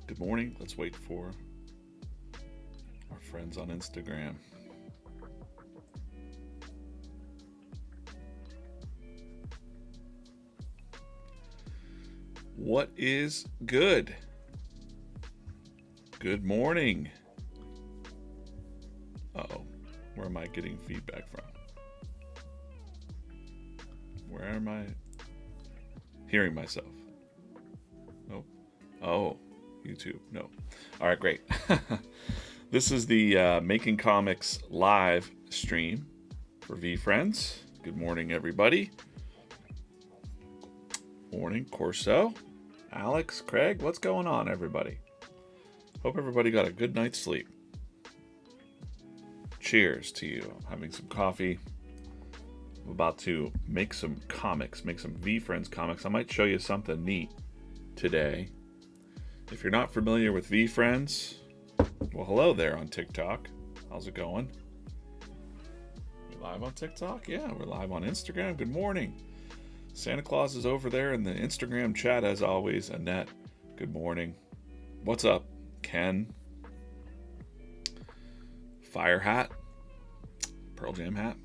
Good morning. Let's wait for our friends on Instagram. What is good? Good morning. Uh-oh. Where am I getting feedback from? Where am I hearing myself? Nope. Oh, YouTube. No. All right, great. This is the Making Comics live stream for VeeFriends. Good morning, everybody. Morning, Corso. Alex, Craig, what's going on, everybody? Hope everybody got a good night's sleep. Cheers to you. I'm having some coffee. I'm about to make some comics, make some VeeFriends comics. I might show you something neat today. If you're not familiar with VeeFriends, well, hello there on TikTok. How's it going? We live on TikTok? Yeah, we're live on Instagram. Good morning. Santa Claus is over there in the Instagram chat as always. Annette, good morning. What's up, Ken? Fire Hat? Pearl Jam Hat?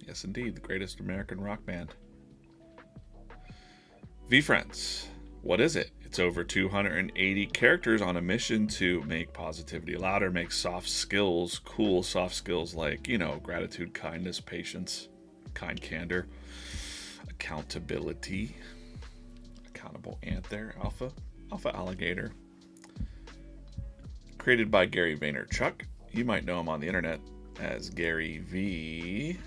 Yes, indeed, the greatest American rock band. VeeFriends, what is it? It's over 280 characters on a mission to make positivity louder, make soft skills cool, soft skills like, gratitude, kindness, patience, kind candor, accountability, accountable ant there, alpha alligator. Created by Gary Vaynerchuk. You might know him on the internet as Gary V.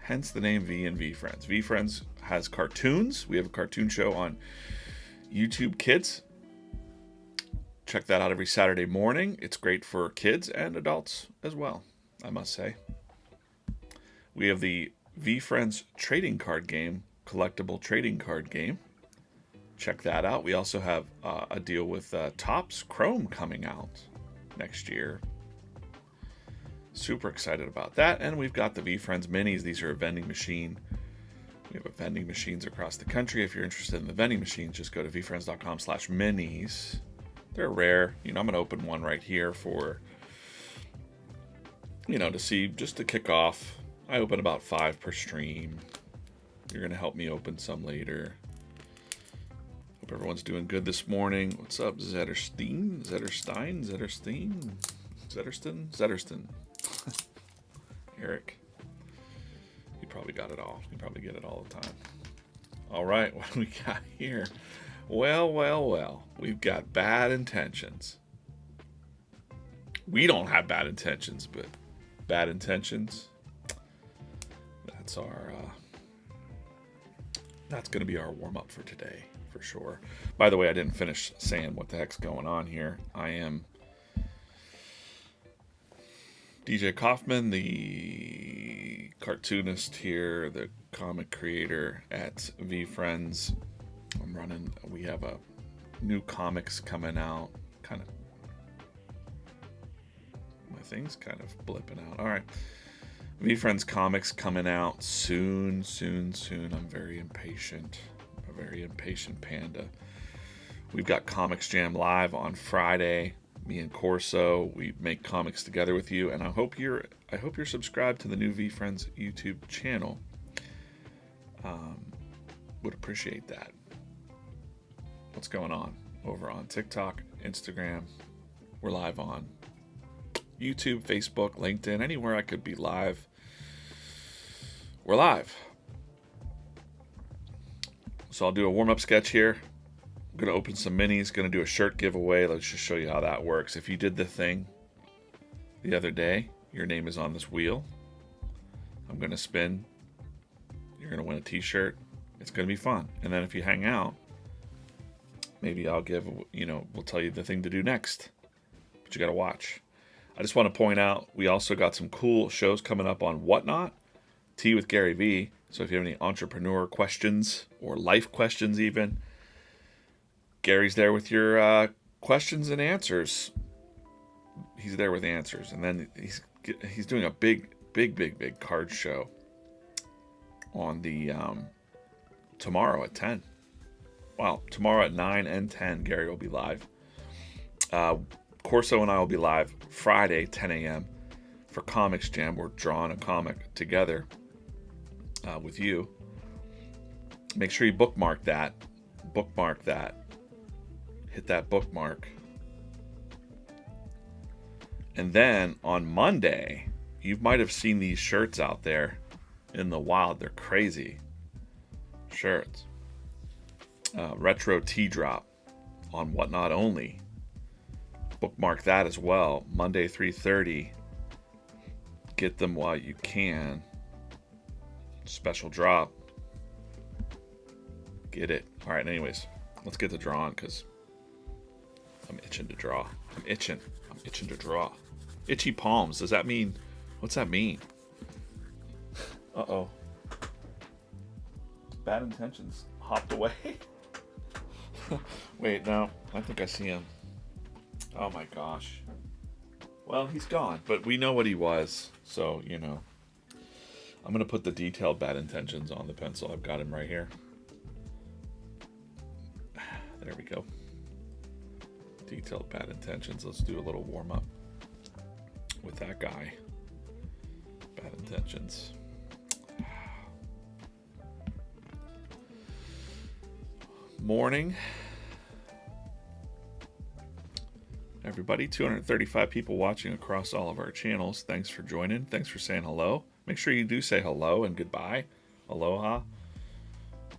Hence the name V and VeeFriends. VeeFriends has cartoons. We have a cartoon show on YouTube Kids. Check that out every Saturday morning. It's great for kids and adults as well, I must say. We have the VeeFriends trading card game, collectible trading card game. Check that out. We also have a deal with Topps Chrome coming out next year. Super excited about that. And we've got the VeeFriends minis. These are a vending machine. We have vending machines across the country. If you're interested in the vending machines, just go to VeeFriends.com/minis. They're rare. I'm going to open one right here for, to see, just to kick off. I open about 5 per stream. You're going to help me open some later. Hope everyone's doing good this morning. What's up, Zetterstein? Eric. You probably got it all. You probably get it all the time. All right, what do we got here? Well. We've got bad intentions. We don't have bad intentions, but bad intentions. That's going to be our warm-up for today, for sure. By the way, I didn't finish saying what the heck's going on here. I am DJ Coffman, the cartoonist here, the comic creator at VeeFriends. We have a new comics coming out. My thing's kind of blipping out. All right. VeeFriends comics coming out soon. I'm very impatient. A very impatient panda. We've got Comics Jam live on Friday. Me and Corso, we make comics together with you, and I hope you're subscribed to the new VeeFriends YouTube channel. Would appreciate that. What's going on over on TikTok, Instagram? We're live on YouTube, Facebook, LinkedIn, anywhere I could be live. We're live. So I'll do a warm-up sketch here. I'm going to open some minis, going to do a shirt giveaway. Let's just show you how that works. If you did the thing the other day, your name is on this wheel. I'm going to spin. You're going to win a t-shirt. It's going to be fun. And then if you hang out, maybe I'll we'll tell you the thing to do next. But you got to watch. I just want to point out, we also got some cool shows coming up on Whatnot, Tea with Gary V. So if you have any entrepreneur questions or life questions even, Gary's there with your questions and answers. He's there with answers. And then he's doing a big card show on the tomorrow at 10. Wow, tomorrow at 9 and 10, Gary will be live. Corso and I will be live Friday, 10 a.m. for Comics Jam. We're drawing a comic together with you. Make sure you bookmark that. Bookmark that. Hit that bookmark. And then on Monday, you might have seen these shirts out there in the wild. They're crazy shirts. Retro tea drop on Whatnot only. Bookmark that as well. Monday 3:30. Get them while you can. Special drop. Get it. All right, anyways, let's get to drawing because I'm itching to draw. I'm itching to draw. Itchy palms. Does that mean, what's that mean? Uh-oh. Bad intentions hopped away. Wait, no. I think I see him. Oh my gosh. Well, he's gone, but we know what he was. So, you know. I'm going to put the detailed bad intentions on the pencil. I've got him right here. There we go. Detailed bad intentions. Let's do a little warm up with that guy. Bad intentions. Morning. Everybody, 235 people watching across all of our channels. Thanks for joining. Thanks for saying hello. Make sure you do say hello and goodbye. Aloha.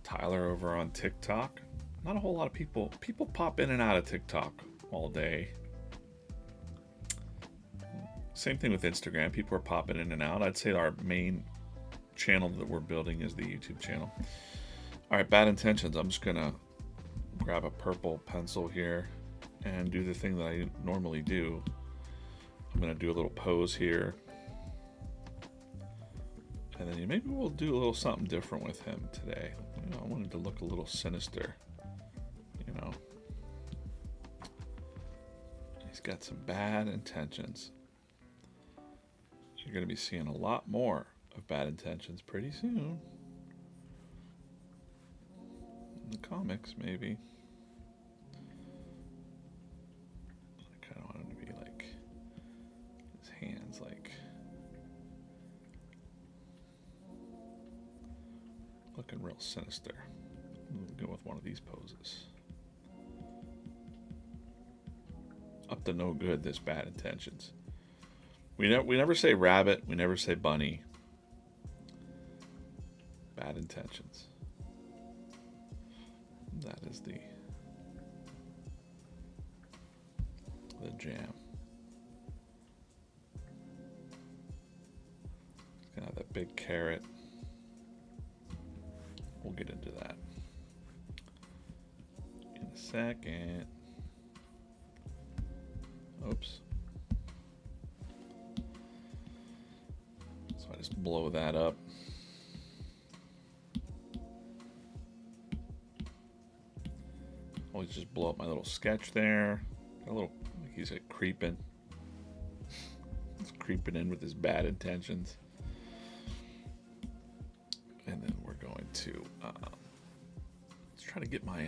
Tyler over on TikTok. Not a whole lot of people. People pop in and out of TikTok all day. Same thing with Instagram. People are popping in and out. I'd say our main channel that we're building is the YouTube channel. All right, bad intentions. I'm just going to grab a purple pencil here and do the thing that I normally do. I'm going to do a little pose here. And then maybe we'll do a little something different with him today. You know, I wanted to look a little sinister. You know. He's got some bad intentions. You're going to be seeing a lot more of bad intentions pretty soon. In the comics, maybe. I kind of want him to be like, his hands like, looking real sinister. We'll go with one of these poses. Up to no good, this bad intentions. We never say rabbit. We never say bunny. Bad intentions. That is the jam. It's gonna have that big carrot. We'll get into that in a second. Oops. So I just blow that up. Always just blow up my little sketch there. Got a little, like he's like creeping. He's creeping in with his bad intentions. And then we're going to let's try to get my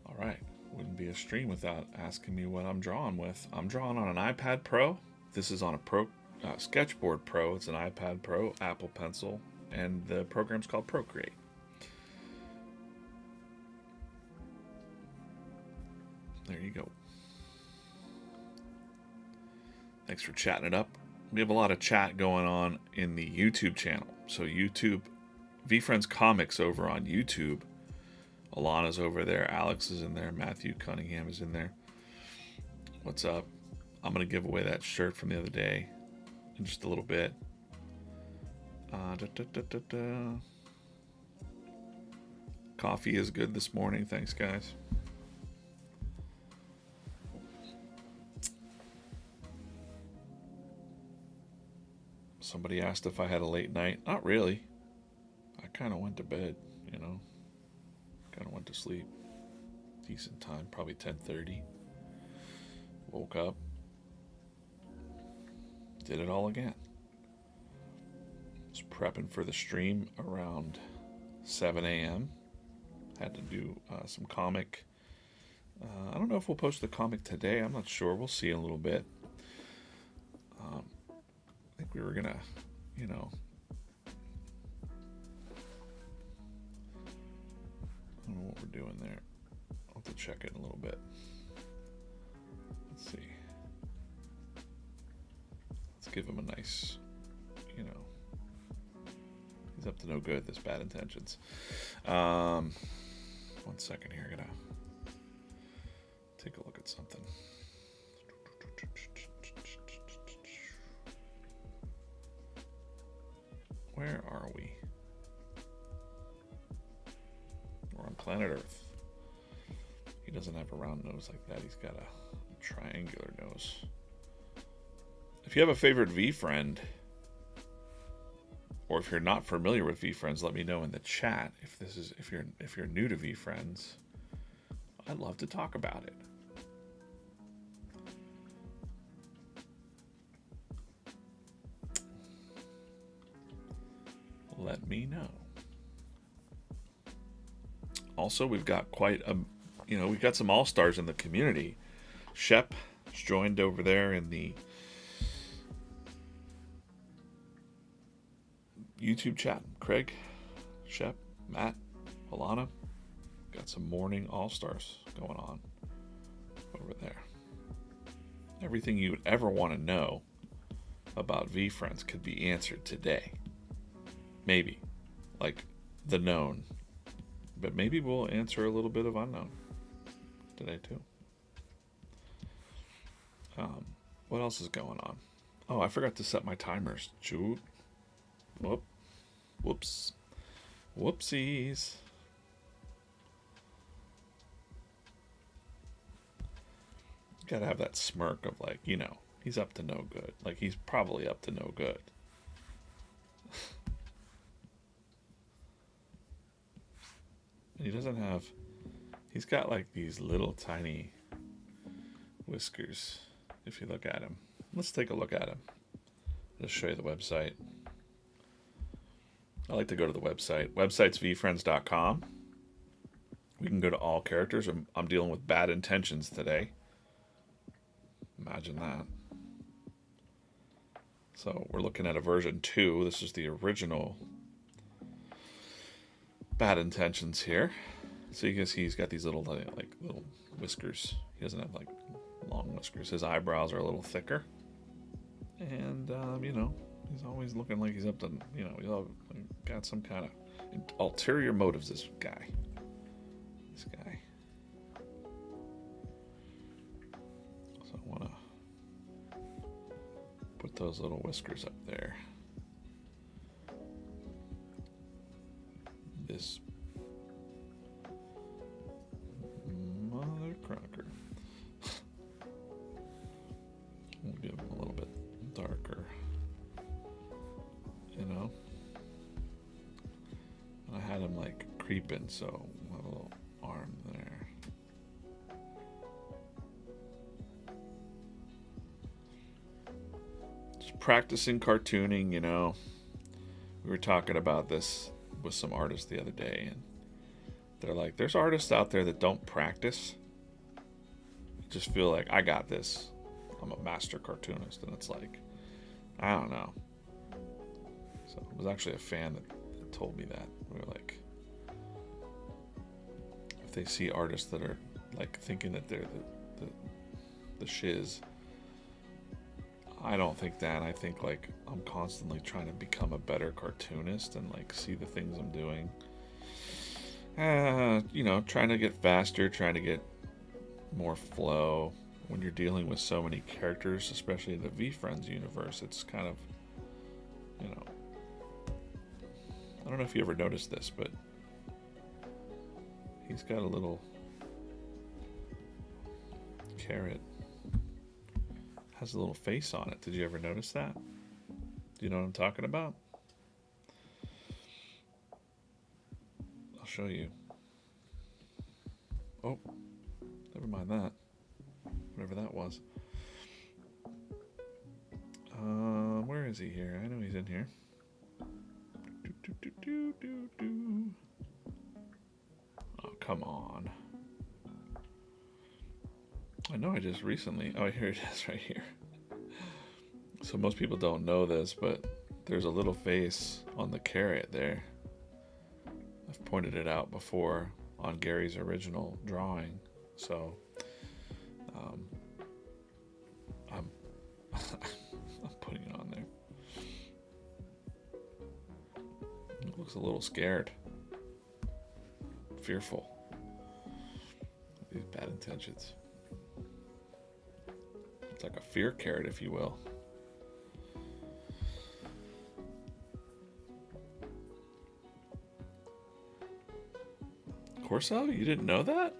all right, wouldn't be a stream without asking me what I'm drawing with. I'm drawing on an iPad Pro. This is on a Sketchboard Pro. It's an iPad Pro, Apple Pencil, and the program's called Procreate. There you go. Thanks for chatting it up. We have a lot of chat going on in the YouTube channel. So YouTube, VeeFriends Comics over on YouTube. Alana's over there. Alex is in there. Matthew Cunningham is in there. What's up? I'm going to give away that shirt from the other day in just a little bit. Coffee is good this morning. Thanks, guys. Somebody asked if I had a late night. Not really. I kind of went to bed, you know. Kind of went to sleep. Decent time, probably 10:30. Woke up. Did it all again. prepping for the stream around 7 a.m. Had to do some comic. I don't know if we'll post the comic today. I'm not sure. We'll see in a little bit. I think we were going to, you know, I don't know what we're doing there. I'll have to check it in a little bit. Let's see. Let's give him a nice, you know, he's up to no good, this Bad Intentions. 1 second here, I'm gonna take a look at something. Where are we? We're on planet Earth. He doesn't have a round nose like that. He's got a triangular nose. If you have a favorite VeeFriend, or if you're not familiar with VeeFriends, let me know in the chat. If you're new to VeeFriends, I'd love to talk about it. Let me know. Also, we've got quite a, you know, we've got some all-stars in the community. Shep is joined over there in the YouTube chat. Craig, Shep, Matt, Alana. Got some morning all-stars going on over there. Everything you would ever want to know about VeeFriends could be answered today. Maybe. Like the known. But maybe we'll answer a little bit of unknown today too. What else is going on? Oh, I forgot to set my timers. Shoot. Whoops. Whoopsies. Gotta have that smirk of like, you know, he's up to no good. Like he's probably up to no good. He doesn't have, he's got like these little tiny whiskers if you look at him. Let's take a look at him. Just show you the website. I like to go to the website. Website's VeeFriends.com. We can go to all characters. I'm dealing with Bad Intentions today. Imagine that. So we're looking at a version 2. This is the original Bad Intentions here. So you can see he's got these little like little whiskers. He doesn't have like long whiskers. His eyebrows are a little thicker. And you know, he's always looking like he's up to, you know, he's all, got some kind of ulterior motives, this guy. This guy. So I want to put those little whiskers up there. This mother crocker. We'll give him a little bit darker, you know. I had him like creeping, so we'll have a little arm there. Just practicing cartooning, you know. We were talking about this with some artists the other day, and they're like, there's artists out there that don't practice, just feel like, I got this, I'm a master cartoonist. And it's like, I don't know. So it was actually a fan that told me that. We were like, if they see artists that are like thinking that they're the shiz, I don't think that. I think like I'm constantly trying to become a better cartoonist and like see the things I'm doing. You know, trying to get faster, trying to get more flow. When you're dealing with so many characters, especially in the VeeFriends universe, it's kind of, you know, I don't know if you ever noticed this, but he's got a little carrot. Has a little face on it. Did you ever notice that? Do you know what I'm talking about? I'll show you. Oh, never mind that. Whatever that was. Where is he here? I know he's in here. Oh, come on. I know I just recently... Oh, here it is right here. So most people don't know this, but there's a little face on the carrot there. I've pointed it out before on Gary's original drawing. So I'm I'm putting it on there. It looks a little scared. Fearful. These bad intentions. It's like a fear carrot, if you will. Corso, you didn't know that?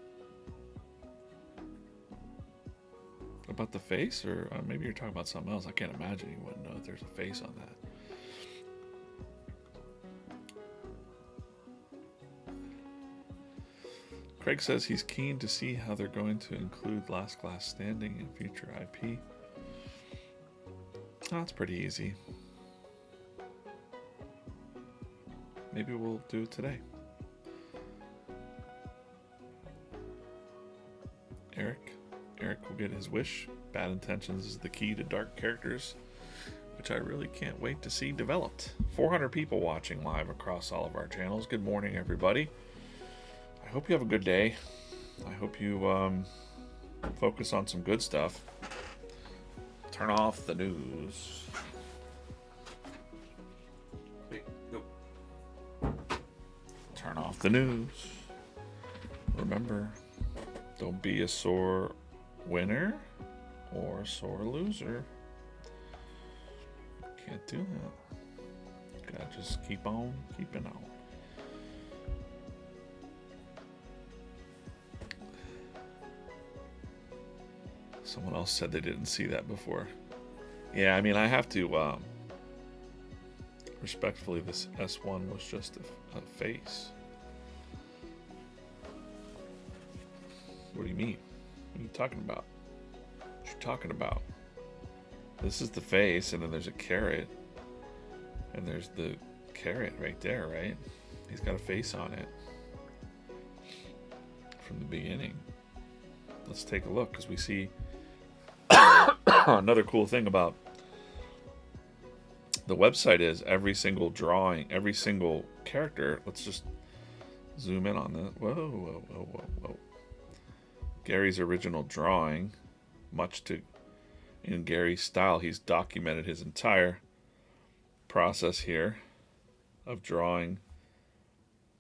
About the face? Or maybe you're talking about something else. I can't imagine you wouldn't know if there's a face on that. Craig says he's keen to see how they're going to include Last Class Standing in future IP. Oh, that's pretty easy. Maybe we'll do it today. Eric will get his wish. Bad intentions is the key to dark characters, which I really can't wait to see developed. 400 people watching live across all of our channels. Good morning, everybody. I hope you have a good day. I hope you focus on some good stuff. Turn off the news. Turn off the news. Remember, don't be a sore winner or a sore loser. Can't do that. Gotta just keep on keeping on. Someone else said they didn't see that before. Yeah, I mean, I have to respectfully, this S1 was just a face. What do you mean? What are you talking about? What you talking about? This is the face, and then there's a carrot. And there's the carrot right there, right? He's got a face on it. From the beginning. Let's take a look, because we see another cool thing about the website is every single drawing, every single character. Let's just zoom in on that. Whoa, whoa, whoa, whoa, whoa. Gary's original drawing, much to in Gary's style, he's documented his entire process here of drawing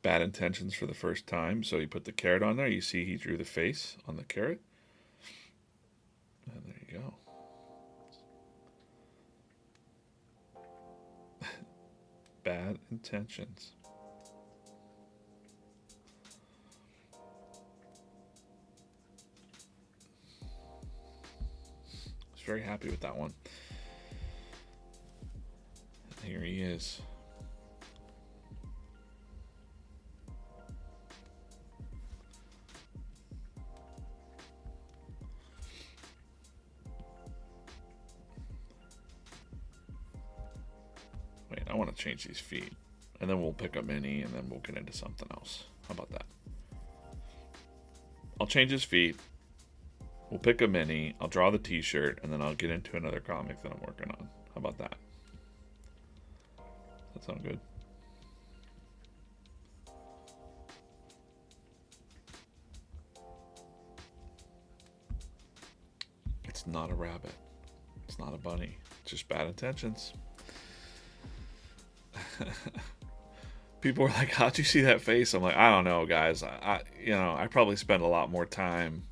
bad intentions for the first time. So he put the carrot on there. You see he drew the face on the carrot. And there you go. Bad intentions. Very happy with that one. Here he is. Wait, I want to change these feet. And then we'll pick a mini and then we'll get into something else. How about that? I'll change his feet. We'll pick a mini, I'll draw the t-shirt, and then I'll get into another comic that I'm working on. How about that? Does that sound good? It's not a rabbit. It's not a bunny. It's just bad intentions. People are like, how'd you see that face? I'm like, I don't know, guys. I probably spend a lot more time.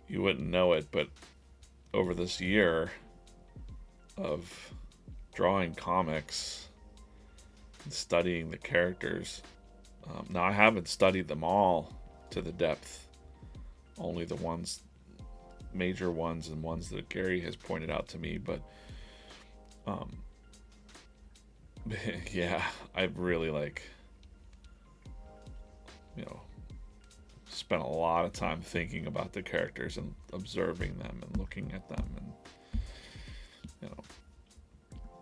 You wouldn't know it, but over this year of drawing comics and studying the characters, now I haven't studied them all to the depth, only the ones, major ones and ones that Gary has pointed out to me, but yeah, I've really spent a lot of time thinking about the characters and observing them and looking at them, and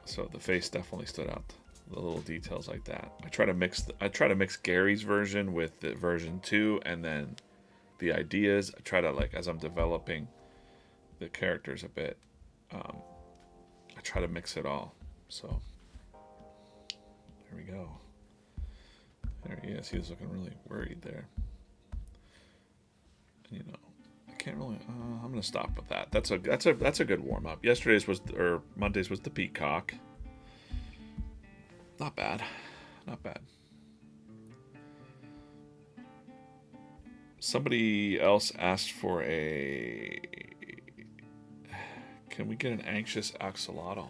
so the face definitely stood out the little details like that. I try to mix Gary's version with the version 2, and then the ideas. I try to, like, as I'm developing the characters a bit, I try to mix it all. So there we go. There he is. He was looking really worried there. You know, I can't really. I'm gonna stop with that. That's a good warm up. Monday's was the peacock. Not bad. Not bad. Somebody else asked for a. Can we get an anxious axolotl?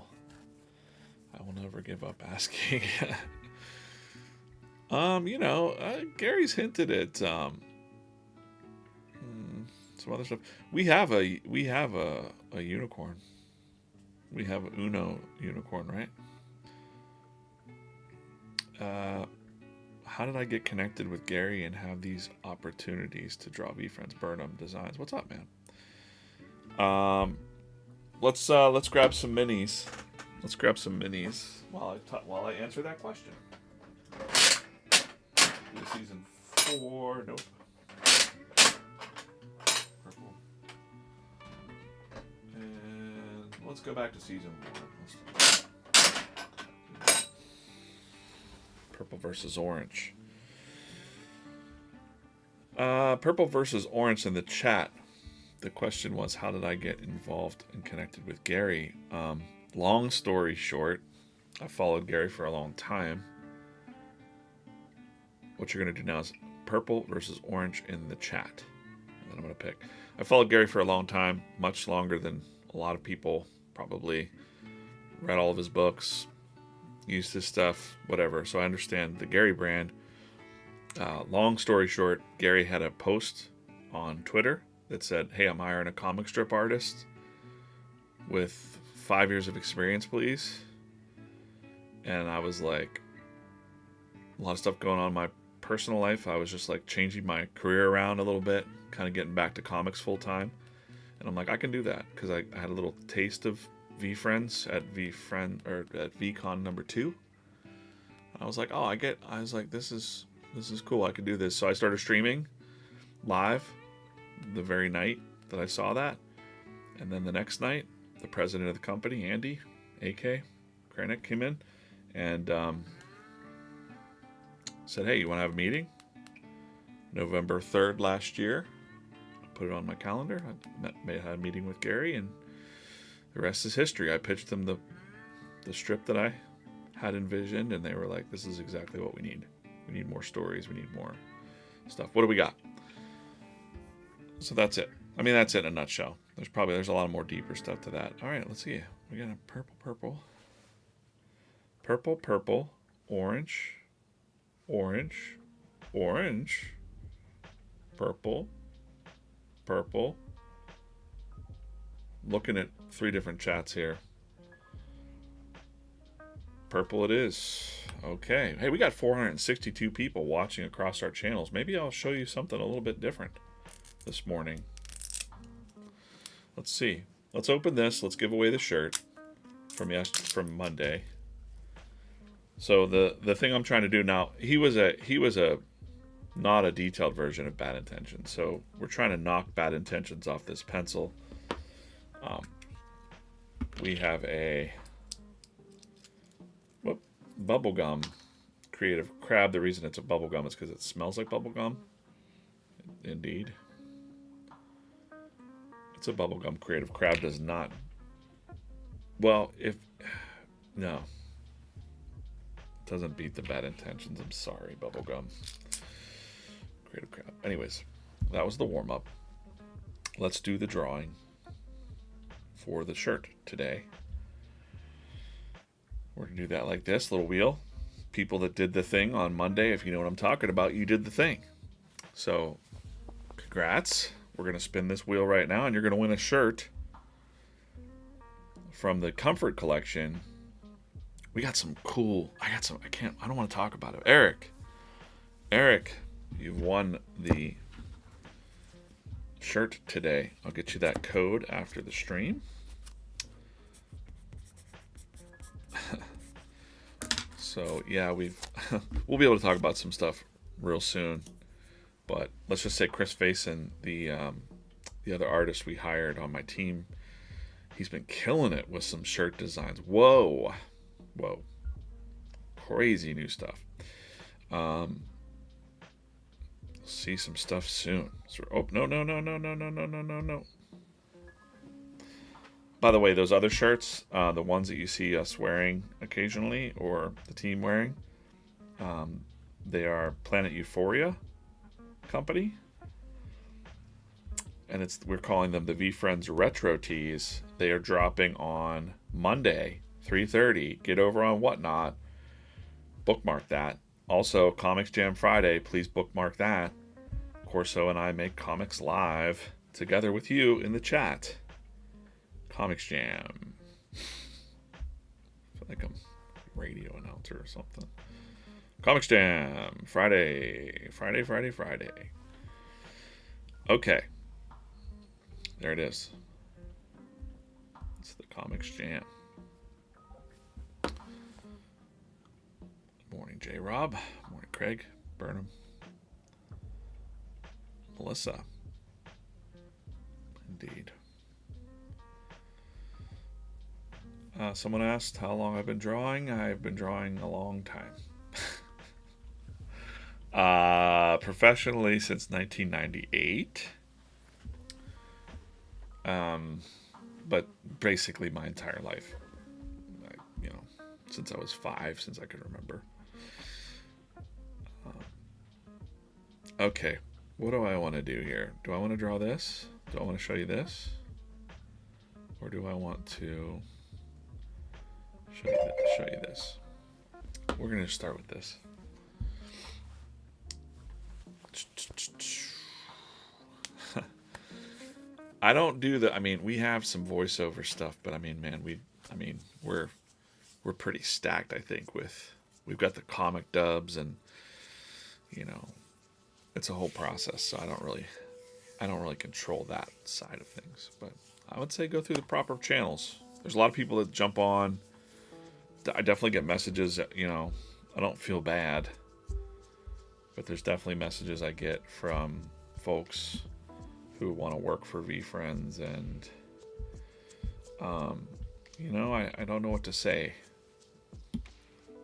I will never give up asking. Gary's hinted at some other stuff. We have a unicorn. We have a Uno unicorn, right? How did I get connected with Gary and have these opportunities to draw VeeFriends Burnham designs? What's up, man? Let's grab some minis. Let's grab some minis while I answer that question. Season 4, nope. Purple. And let's go back to season 1. Purple versus orange. Purple versus orange in the chat. The question was, how did I get involved and connected with Gary? Long story short, I followed Gary for a long time. What you're going to do now is purple versus orange in the chat. And then I'm going to pick. I followed Gary for a long time, much longer than a lot of people probably. Read all of his books, used his stuff, whatever. So I understand the Gary brand. Long story short, Gary had a post on Twitter that said, "Hey, I'm hiring a comic strip artist with 5 years of experience, please." And I was like, a lot of stuff going on in my personal life. I was just like changing my career around a little bit, kind of getting back to comics full time. And I'm like, I can do that because I had a little taste of VeeFriends at VCon number 2. I was like, this is cool. I can do this. So I started streaming live the very night that I saw that. And then the next night, the president of the company, Andy, A.K. Krennic, came in and said, "Hey, you want to have a meeting?" November 3rd last year. I put it on my calendar. I had a meeting with Gary, and the rest is history. I pitched them the strip that I had envisioned, and they were like, "This is exactly what we need. We need more stories. We need more stuff. What do we got?" So that's it. I mean, that's it in a nutshell. There's a lot more deeper stuff to that. All right, let's see. We got a purple, orange, purple. Looking at 3 different chats here. Purple it is. Okay. Hey, we got 462 people watching across our channels. Maybe I'll show you something a little bit different this morning. Let's see. Let's open this. Let's give away the shirt from Monday. So the thing I'm trying to do now, he was not a detailed version of Bad Intentions. So we're trying to knock Bad Intentions off this pencil. We have a bubblegum creative crab. The reason it's a bubblegum is because it smells like bubblegum. Indeed. It's a bubblegum creative crab. Does not. Well, no. Doesn't beat the Bad Intentions. I'm sorry, bubblegum. Creative crab. Anyways, that was the warm-up. Let's do the drawing for the shirt today. We're going to do that like this, little wheel. People that did the thing on Monday, if you know what I'm talking about, you did the thing. So, congrats. We're going to spin this wheel right now, and you're going to win a shirt from the Comfort Collection. We got some cool... I don't want to talk about it. Eric, you've won the shirt today. I'll get you that code after the stream. So yeah, we'll be able to talk about some stuff real soon. But let's just say Chris Faison, the other artist we hired on my team, he's been killing it with some shirt designs. Whoa, crazy new stuff. See some stuff soon. So, oh no. By the way, those other shirts, the ones that you see us wearing occasionally, or the team wearing, they are Planet Euphoria company, and we're calling them the VeeFriends Retro Tees. They are dropping on Monday, 3:30. Get over on Whatnot. Bookmark that. Also, Comics Jam Friday. Please bookmark that. Corso and I make comics live together with you in the chat. Comics Jam. I feel like I'm a radio announcer or something. Comics Jam. Friday. Okay. There it is. It's the Comics Jam. Morning, J-Rob. Morning, Craig. Burnham. Melissa. Indeed. Someone asked how long I've been drawing. I've been drawing a long time. Professionally since 1998. But basically my entire life. Since I was 5, since I could remember. Okay, what do I want to do here? Do I want to draw this? Do I want to show you this? Or do I want to show you this? We're going to start with this. I don't do we have some voiceover stuff, but we're pretty stacked, I think, we've got the comic dubs, and it's a whole process, so I don't really control that side of things. But I would say go through the proper channels. There's a lot of people that jump on. I definitely get messages, I don't feel bad, but there's definitely messages I get from folks who want to work for VeeFriends, and I don't know what to say,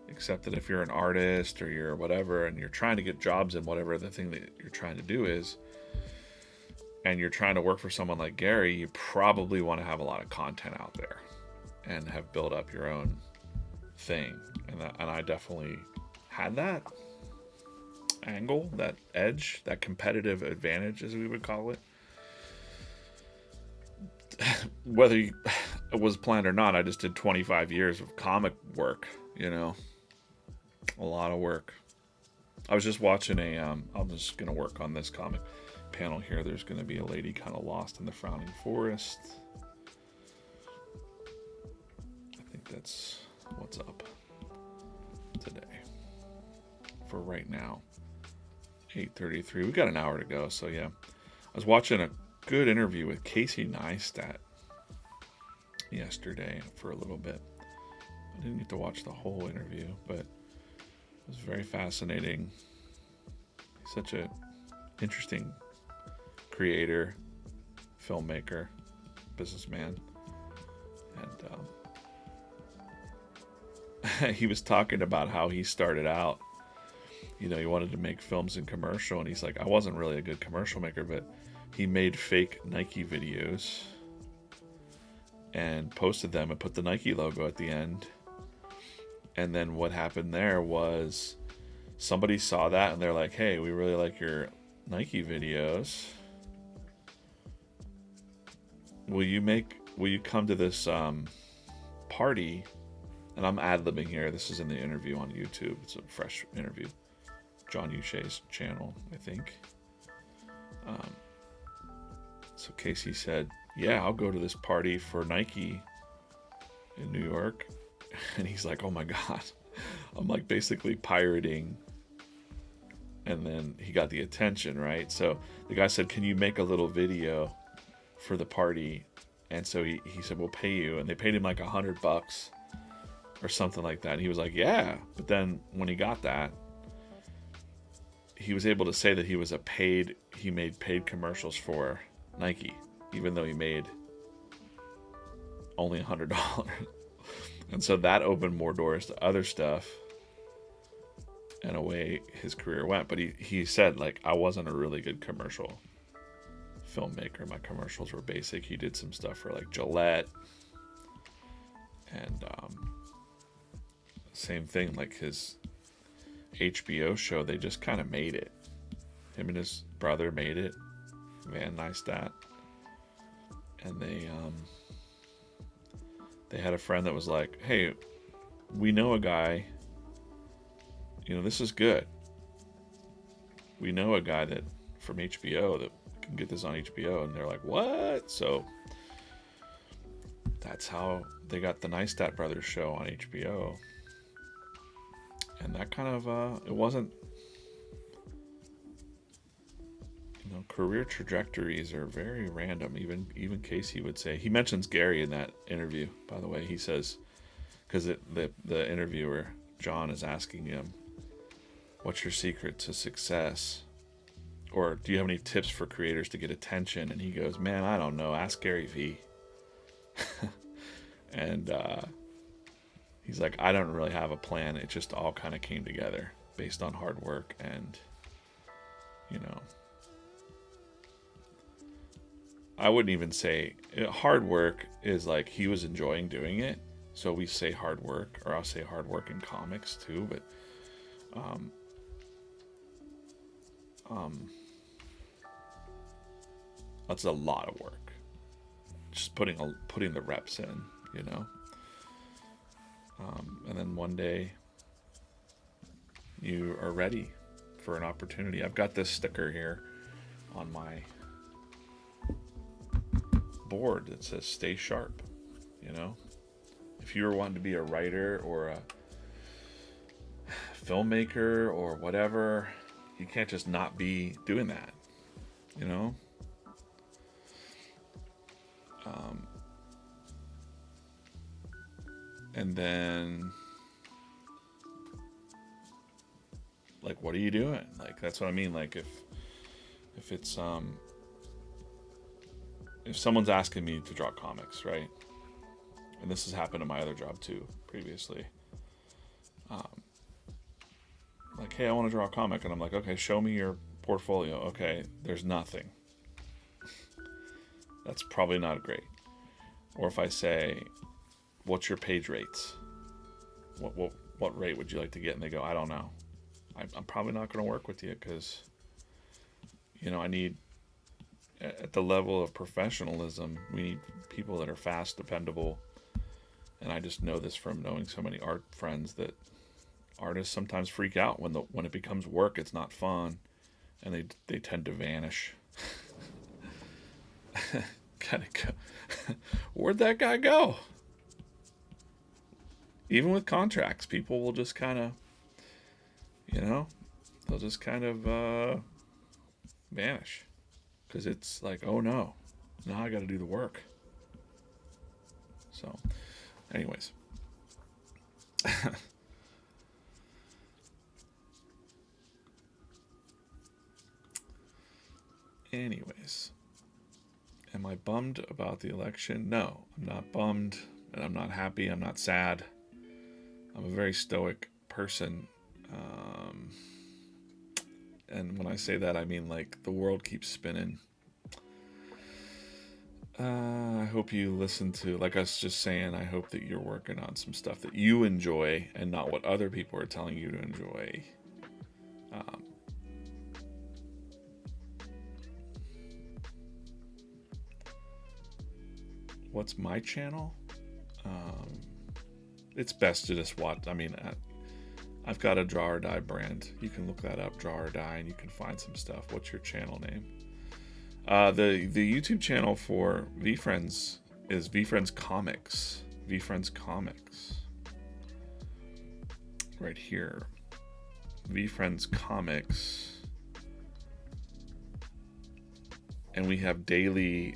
except that if you're an artist or you're whatever and you're trying to get jobs in whatever the thing that you're trying to do is, and you're trying to work for someone like Gary, you probably want to have a lot of content out there and have built up your own thing. And I definitely had that angle, that edge, that competitive advantage, as we would call it. Whether it was planned or not, I just did 25 years of comic work, a lot of work. I was just watching I'm just going to work on this comic panel here. There's going to be a lady kind of lost in the frowning forest. I think that's what's up today for right now. 8:33. We got an hour to go, so yeah. I was watching a good interview with Casey Neistat yesterday for a little bit. I didn't get to watch the whole interview, but it was very fascinating. He's such a interesting creator, filmmaker, businessman, and he was talking about how he started out. He wanted to make films and commercial, and he's like, I wasn't really a good commercial maker, but he made fake Nike videos and posted them and put the Nike logo at the end. And then what happened there was somebody saw that and they're like, hey, we really like your Nike videos. Will you come to this party? And I'm ad-libbing here. This is in the interview on YouTube. It's a fresh interview. John Uche's channel, I think. So Casey said, yeah, I'll go to this party for Nike in New York. And he's like, oh my God. I'm like basically pirating. And then he got the attention, right? So the guy said, can you make a little video for the party? And so he said, we'll pay you. And they paid him like $100 or or something like that. And he was like, yeah. But then when he got that, he was able to say that he made paid commercials for Nike, even though he made only $100. And so that opened more doors to other stuff, and away his career went. But he said, like, I wasn't a really good commercial filmmaker. My commercials were basic. He did some stuff for like Gillette, and same thing, like his HBO show, they just kind of made it. Him and his brother made it, Van Neistat, and they had a friend that was like, hey, we know a guy, this is good. We know a guy that from HBO that can get this on HBO. And they're like, what? So that's how they got the Neistat Brothers show on HBO. And that kind of, it wasn't, career trajectories are very random. Even Casey would say, he mentions Gary in that interview, by the way. He says, because the interviewer, John, is asking him, what's your secret to success? Or do you have any tips for creators to get attention? And he goes, man, I don't know. Ask Gary Vee. And he's like, I don't really have a plan. It just all kind of came together based on hard work. And, I wouldn't even say hard work is like he was enjoying doing it. So we say hard work, or I'll say hard work in comics too. But that's a lot of work. Just putting the reps in, and then one day you are ready for an opportunity. I've got this sticker here on my board that says "Stay sharp." If you were wanting to be a writer or a filmmaker or whatever, you can't just not be doing that. And then, like, what are you doing? Like, that's what I mean. Like, if it's if someone's asking me to draw comics, right? And this has happened in my other job too, previously. Like, hey, I want to draw a comic, and I'm like, okay, show me your portfolio. Okay, there's nothing. That's probably not great. Or if I say, what's your page rates? What rate would you like to get? And they go, I don't know. I'm probably not going to work with you because, I need, at the level of professionalism, we need people that are fast, dependable. And I just know this from knowing so many art friends that artists sometimes freak out when it becomes work. It's not fun, and they tend to vanish. Gotta go. Where'd that guy go? Even with contracts, people will just kind of, they'll just kind of vanish. Because it's like, oh no, now I got to do the work. So, anyways. Am I bummed about the election? No, I'm not bummed, and I'm not happy. I'm not sad. I'm a very stoic person. And when I say that, I mean, like, the world keeps spinning. I hope you listen to, like I was just saying, I hope that you're working on some stuff that you enjoy and not what other people are telling you to enjoy. What's my channel? It's best to just watch. I mean, I've got a Draw or Die brand. You can look that up, Draw or Die, and you can find some stuff. What's your channel name? The YouTube channel for VeeFriends is VeeFriends Comics. VeeFriends Comics. Right here. VeeFriends Comics. And we have daily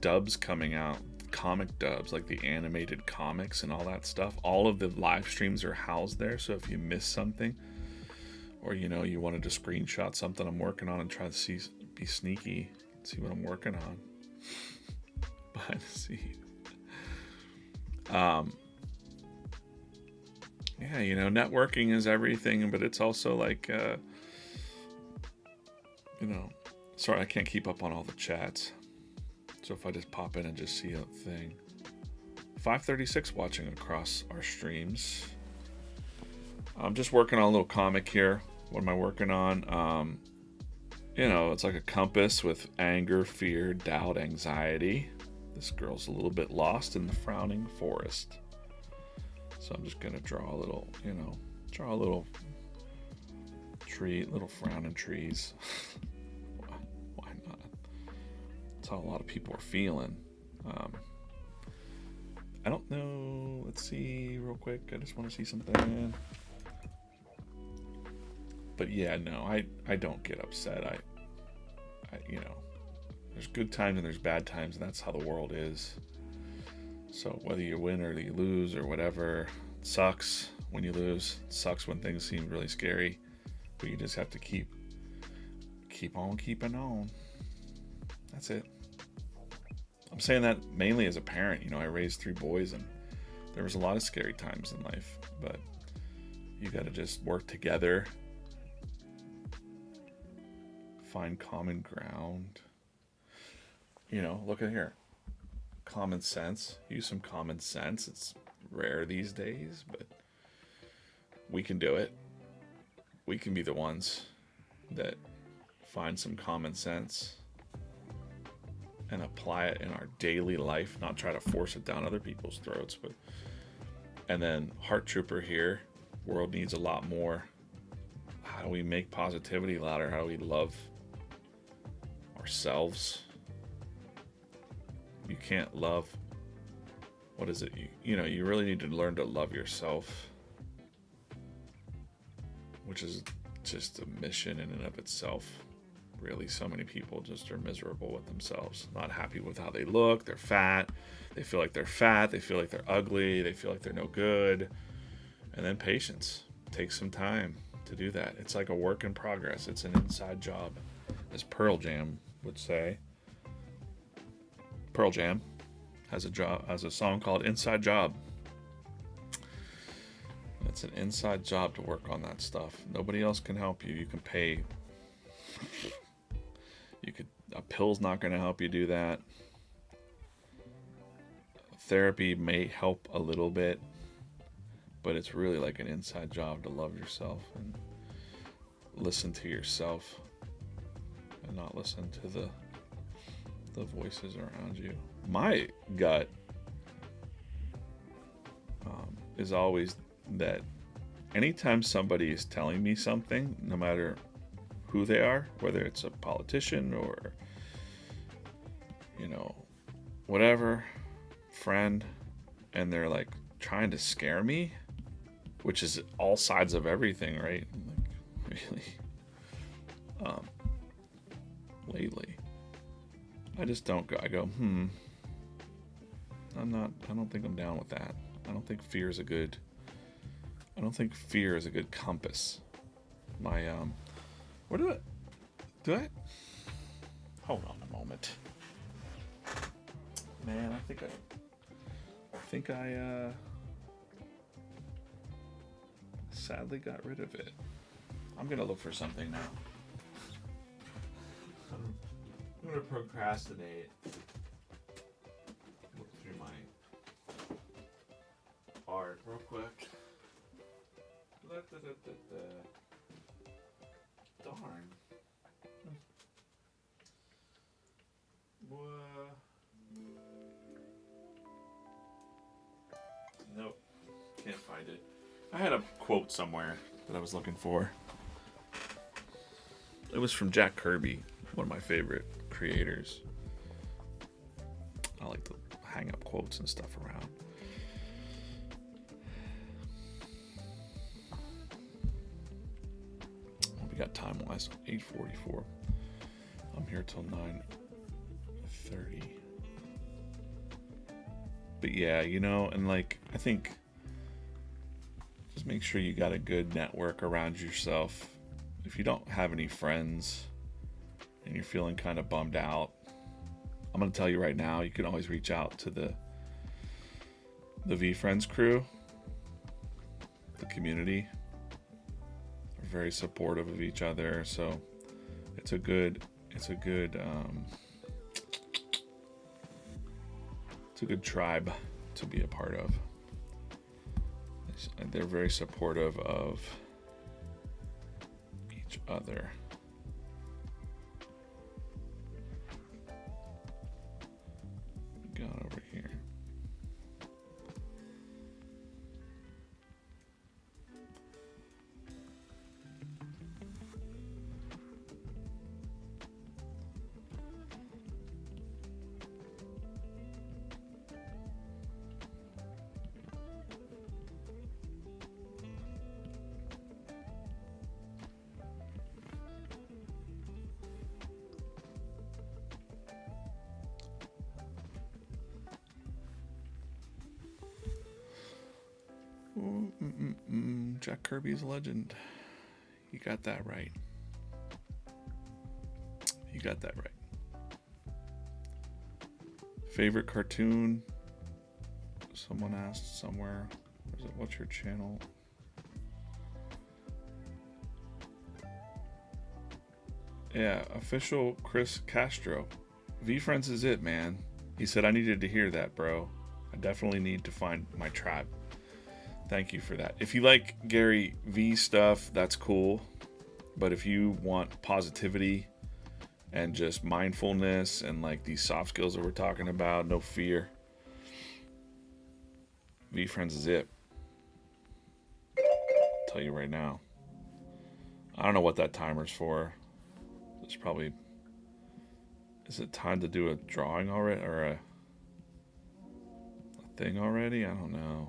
dubs coming out. comic dubs, like the animated comics and all that stuff. All of the live streams are housed there. So if you miss something, or you wanted to screenshot something I'm working on and try to be sneaky, see what I'm working on behind the scenes. Yeah, networking is everything, but it's also like, sorry, I can't keep up on all the chats. So if I just pop in and just see a thing. 536 watching across our streams. I'm just working on a little comic here. What am I working on? It's like a compass with anger, fear, doubt, anxiety. This girl's a little bit lost in the frowning forest. So I'm just going to draw a little tree, little frowning trees. Why not? That's how a lot of people are feeling. I don't know. Let's see real quick. I just want to see something. But yeah, no, I don't get upset. I there's good times and there's bad times, and that's how the world is. So whether you win or you lose or whatever, it sucks when you lose. It sucks when things seem really scary, but you just have to keep on keeping on. That's it. I'm saying that mainly as a parent. I raised 3 boys, and there was a lot of scary times in life, but you got to just work together, find common ground. Look at here. Common sense. Use some common sense. It's rare these days, but we can do it. We can be the ones that find some common sense and apply it in our daily life, not try to force it down other people's throats. And then Heart Trooper here, world needs a lot more. How do we make positivity louder? How do we love ourselves? You can't love, what is it? You really need to learn to love yourself, which is just a mission in and of itself. Really, so many people just are miserable with themselves, not happy with how they look. They're fat. They feel like they're fat. They feel like they're ugly. They feel like they're no good. And then patience. Take some time to do that. It's like a work in progress. It's an inside job, as Pearl Jam would say. Pearl Jam has a song called Inside Job. It's an inside job to work on that stuff. Nobody else can help you. You can pay. A pill's not going to help you do that. Therapy may help a little bit, but it's really like an inside job to love yourself and listen to yourself and not listen to the voices around you. My gut is always that anytime somebody is telling me something, no matter who they are, whether it's a politician or whatever, friend, and they're like trying to scare me, which is all sides of everything, right? Like, really, lately, I just don't go. I go, I don't think I'm down with that. I don't think fear is a good compass. My do I? Hold on a moment. Man, I think I sadly got rid of it. I'm gonna look for something now. I'm gonna procrastinate. Look through my art real quick. Darn. Nope. Can't find it. I had a quote somewhere that I was looking for. It was from Jack Kirby, one of my favorite creators. I like to hang up quotes and stuff around. We got time-wise, 8:44. I'm here till 9:30. But yeah, you know, and like, I think just make sure you got a good network around yourself. If you don't have any friends and you're feeling kind of bummed out, I'm going to tell you right now, you can always reach out to the VeeFriends crew, the community. We're very supportive of each other, so it's a good tribe to be a part of. They're very supportive of each other. Got over here. Jack Kirby's a legend. You got that right. You got that right. Favorite cartoon? Someone asked somewhere. What's your channel? Yeah, official Chris Castro. VeeFriends is it, man. He said, I needed to hear that, bro. I definitely need to find my tribe. Thank you for that. If you like Gary V stuff, that's cool. But if you want positivity and just mindfulness and like these soft skills that we're talking about, no fear, VeeFriends is it. I'll tell you right now. I don't know what that timer's for. It's probably... Is it time to do a drawing already? Or a thing already? I don't know.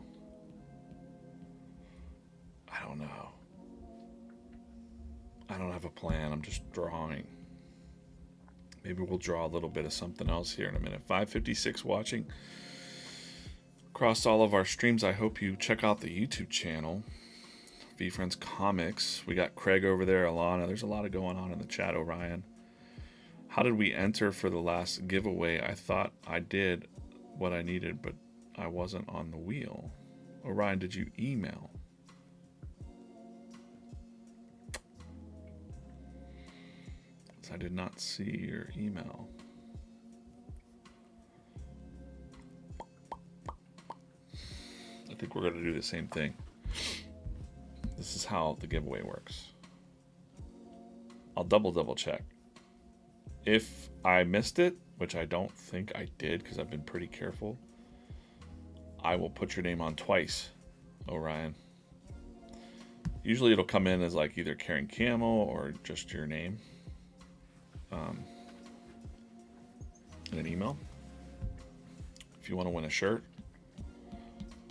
I don't have a plan. I'm just drawing. Maybe we'll draw a little bit of something else here in a minute. 556 watching across all of our streams. I hope you check out the YouTube channel, VeeFriends Comics. We got Craig over there, Alana. There's a lot of going on in the chat, Orion. How did we enter for the last giveaway? I thought I did what I needed, but I wasn't on the wheel. Orion, did you email? I did not see your email. I think we're going to do the same thing. This is how the giveaway works. I'll double check. If I missed it, which I don't think I did because I've been pretty careful, I will put your name on twice, Orion. Usually it'll come in as like either Karen Camel or just your name. In an email. If you want to win a shirt,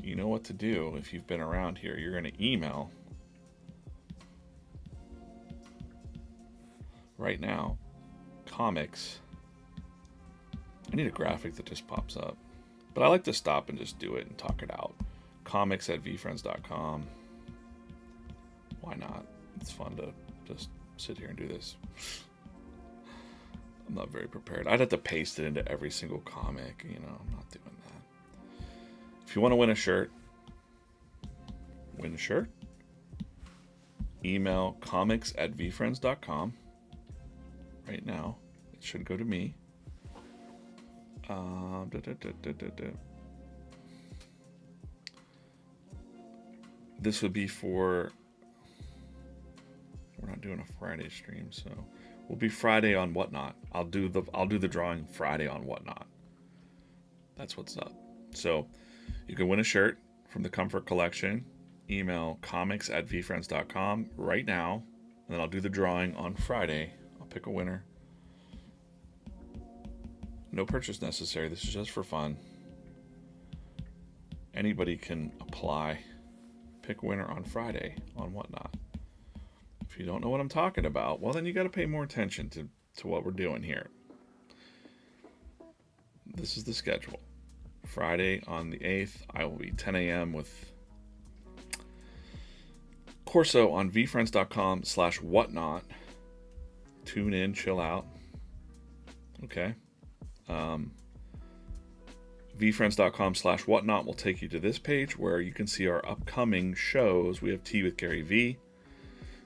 you know what to do. If you've been around here, you're going to email right now comics. I need a graphic that just pops up, but I like to stop and just do it and talk it out. comics@veefriends.com. Why not? It's fun to just sit here and do this. I'm not very prepared. I'd have to paste it into every single comic. You know, I'm not doing that. If you want to win a shirt, email comics@veefriends.com. Right now, it should go to me. This would be for... We're not doing a Friday stream, so... Will be Friday on Whatnot. I'll do the drawing Friday on Whatnot. That's what's up. So you can win a shirt from the Comfort Collection. Email comics@veefriends.com right now, and then I'll do the drawing on Friday. I'll pick a winner. No purchase necessary. This is just for fun. Anybody can apply. Pick a winner on Friday on Whatnot. If you don't know what I'm talking about, well, then you got to pay more attention to what we're doing here. This is the schedule. Friday on the 8th. I will be 10 a.m. with Corso on VeeFriends.com/whatnot. Tune in, chill out. Okay. VeeFriends.com/whatnot will take you to this page where you can see our upcoming shows. We have Tea with Gary V,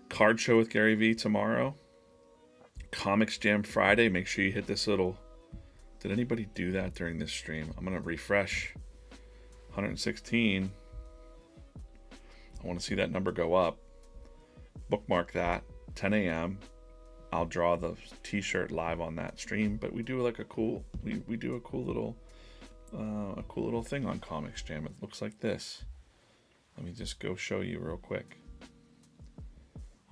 Card Show with Gary V tomorrow, Comics Jam Friday. Make sure you hit this little... Did anybody do that during this stream? I'm going to refresh. 116. I want to see that number go up. Bookmark that. 10 a.m. I'll draw the t-shirt live on that stream, but we do like a cool... We do a cool little thing on Comics Jam. It looks like this. Let me just go show you real quick.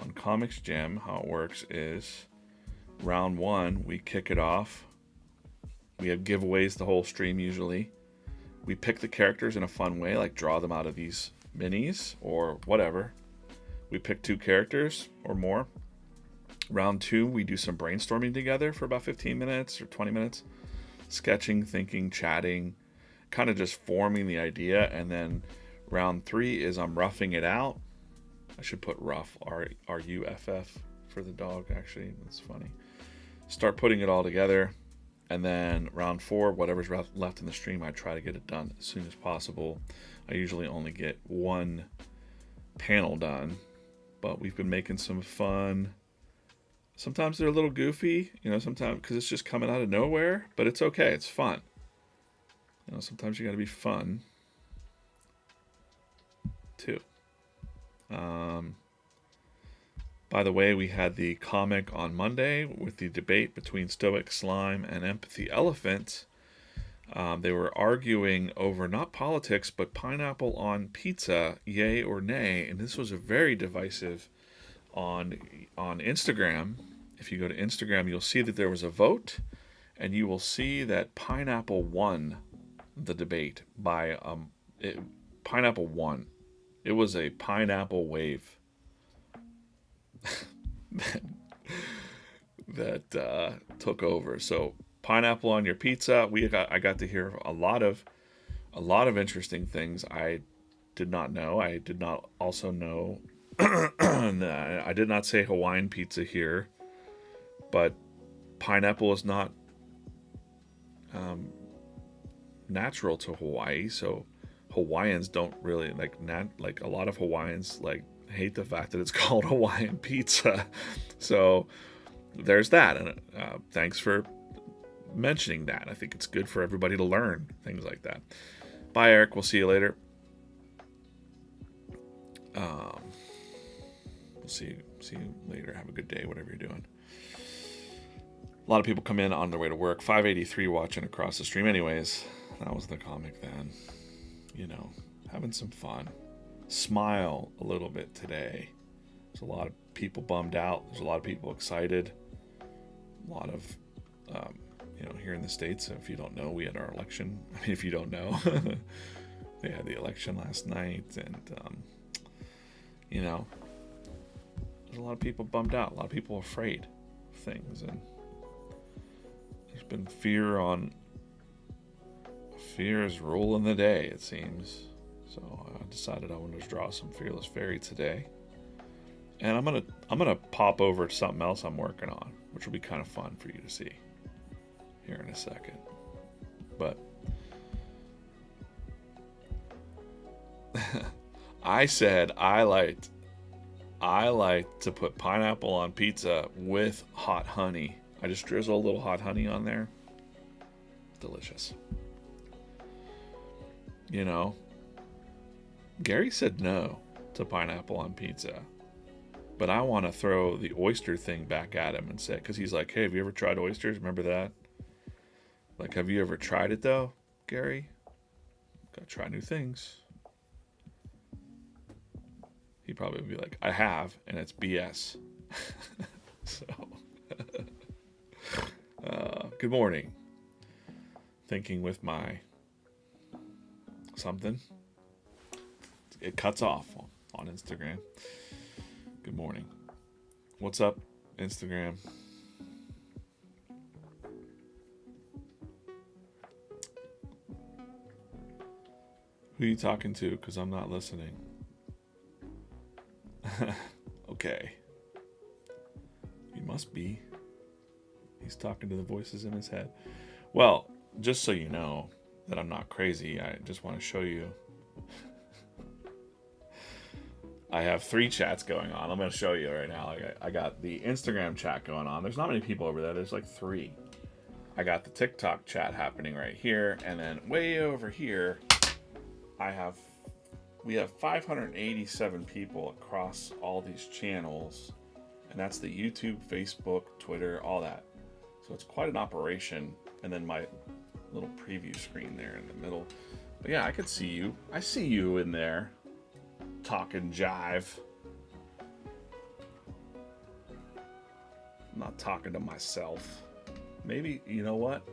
On Comics Jam, how it works is round 1, we kick it off. We have giveaways the whole stream usually. We pick the characters in a fun way, like draw them out of these minis or whatever. We pick 2 characters or more. Round 2, we do some brainstorming together for about 15 minutes or 20 minutes. Sketching, thinking, chatting, kind of just forming the idea. And then round 3 is I'm roughing it out. I should put rough, R-U-F-F for the dog, actually. That's funny. Start putting it all together. And then round 4, whatever's left in the stream, I try to get it done as soon as possible. I usually only get 1 panel done, but we've been making some fun. Sometimes they're a little goofy, sometimes because it's just coming out of nowhere, but it's okay. It's fun. Sometimes you got to be fun too. By the way, we had the comic on Monday with the debate between Stoic Slime and Empathy Elephant. They were arguing over not politics, but pineapple on pizza, yay or nay. And this was a very divisive on Instagram. If you go to Instagram, you'll see that there was a vote, and you will see that pineapple won the debate by pineapple won. It was a pineapple wave that took over. So pineapple on your pizza. I got to hear a lot of interesting things I did not know. I did not also know. I did not say Hawaiian pizza here, but pineapple is not natural to Hawaii, so Hawaiians don't really like a lot of Hawaiians hate the fact that it's called Hawaiian pizza. So there's that, and thanks for mentioning that. I think it's good for everybody to learn things like that. Bye, Eric. We'll see you later. We'll see you later. Have a good day, whatever you're doing. A lot of people come in on their way to work. 583 watching across the stream. Anyways, that was the comic then. Having some fun. Smile a little bit today. There's a lot of people bummed out. There's a lot of people excited. A lot of, here in the States, if you don't know, we had our election. I mean, if you don't know, they had the election last night, and, there's a lot of people bummed out. A lot of people afraid of things, and there's been fear is ruling the day, it seems. So I decided I wanted to draw some Fearless Fairy today. And I'm gonna pop over to something else I'm working on, which will be kind of fun for you to see here in a second. But I said I like to put pineapple on pizza with hot honey. I just drizzle a little hot honey on there. Delicious. Gary said no to pineapple on pizza, but I want to throw the oyster thing back at him and say, because he's like, hey, have you ever tried oysters? Remember that? Have you ever tried it though, Gary? Gotta try new things. He'd probably be like, I have, and it's BS. So, good morning. Thinking with my something. It cuts off on Instagram. Good morning. What's up, Instagram? Who are you talking to? Because I'm not listening. Okay. He must be. He's talking to the voices in his head. Well, just so you know that I'm not crazy, I just want to show you. I have 3 chats going on. I'm going to show you right now. I got the Instagram chat going on. There's not many people over there. There's like 3. I got the TikTok chat happening right here. And then way over here, we have 587 people across all these channels. And that's the YouTube, Facebook, Twitter, all that. So it's quite an operation. And then my little preview screen there in the middle. But yeah, I could see you. I see you in there. Talking jive. I'm not talking to myself. Maybe, you know what?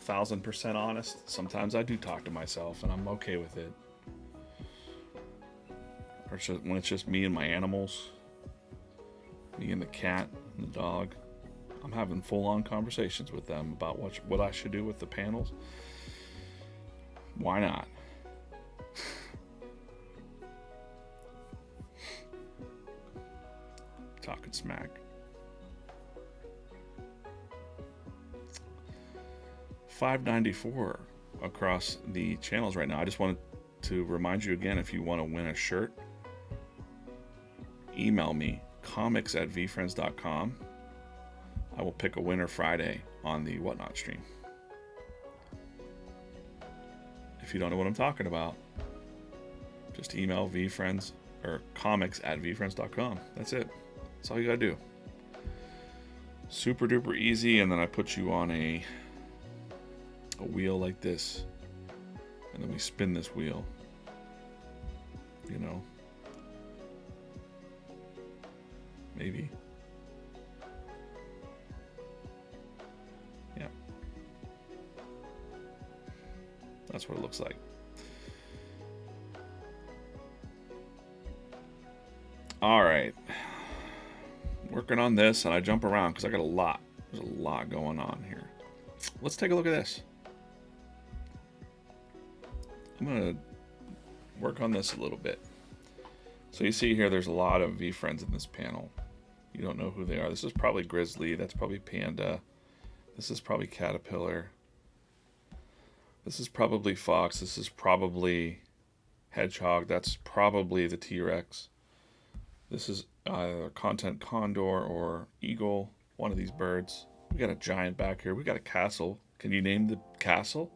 1000% honest. Sometimes I do talk to myself and I'm okay with it. Or when it's just me and my animals. Me and the cat and the dog. I'm having full-on conversations with them about what I should do with the panels. Why not? Talking smack. 594 across the channels right now. I just wanted to remind you again, if you want to win a shirt, email me, comics@VeeFriends.com. I will pick a winner Friday on the Whatnot stream. If you don't know what I'm talking about, just email VeeFriends or comics@VeeFriends.com. That's it. That's all you gotta do. Super duper easy, and then I put you on a wheel like this, and then we spin this wheel. You know, maybe. Yeah, that's what it looks like. All right. Working on this, and I jump around because I got a lot. There's a lot going on here. Let's take a look at this. I'm going to work on this a little bit. So you see here, there's a lot of VeeFriends in this panel. You don't know who they are. This is probably Grizzly. That's probably Panda. This is probably Caterpillar. This is probably Fox. This is probably Hedgehog. That's probably the T-Rex. This is either Content Condor or Eagle, one of these birds. We got a giant back here. We got a castle. Can you name the castle?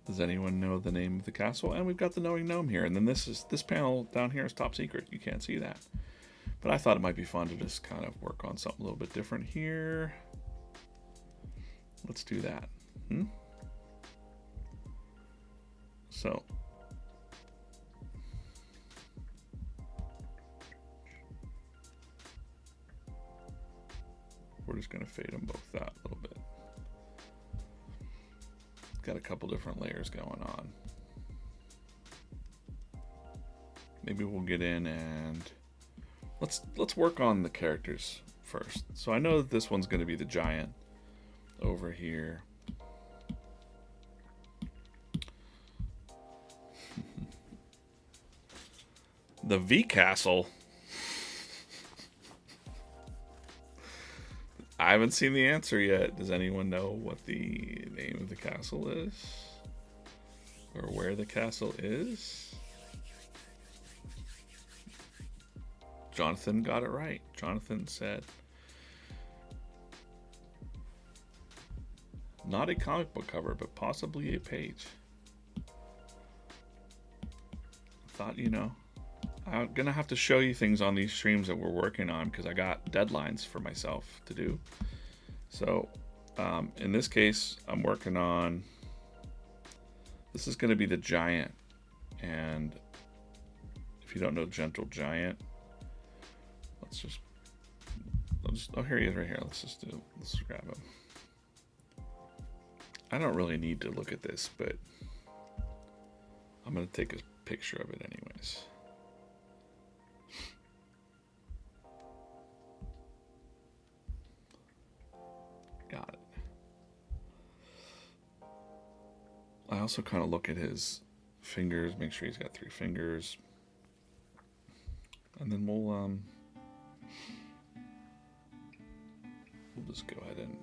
Does anyone know the name of the castle? And we've got the Knowing Gnome here. And then this panel down here is top secret. You can't see that. But I thought it might be fun to just kind of work on something a little bit different here. Let's do that. So we're just going to fade them both out a little bit. Got a couple different layers going on. Maybe we'll get in and let's work on the characters first. So I know that this one's going to be the giant over here. The V Castle. I haven't seen the answer yet. Does anyone know what the name of the castle is? Or where the castle is? Jonathan got it right. Jonathan said, not a comic book cover, but possibly a page. Thought, you know, I'm gonna have to show you things on these streams that we're working on because I got deadlines for myself to do. So in this case, I'm working on, this is gonna be the giant. And if you don't know Gentle Giant, oh, here he is right here. Let's grab him. I don't really need to look at this, but I'm gonna take a picture of it anyways. Got it. also kind of look at his fingers, make sure he's got 3 fingers. And then we'll just go ahead and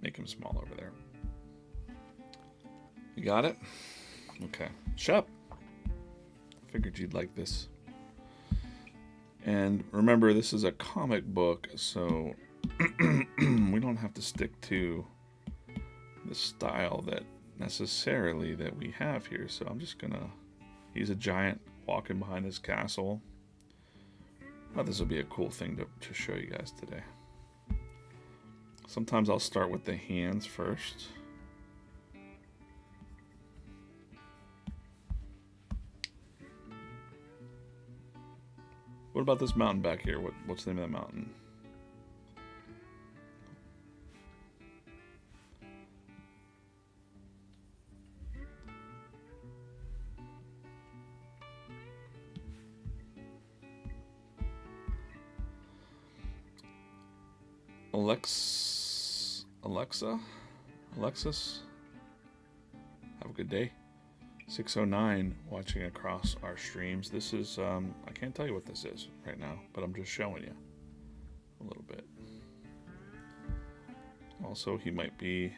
make him small over there. You got it? Okay. Shep. Figured you'd like this. And remember, this is a comic book, so we don't have to stick to the style that necessarily that we have here. So I'm just gonna, he's a giant walking behind his castle. I thought this would be a cool thing to show you guys today. Sometimes I'll start with the hands first. What about this mountain back here? What's the name of that mountain? Alexis, have a good day. 609 watching across our streams. This is, I can't tell you what this is right now, but I'm just showing you a little bit. Also, he might be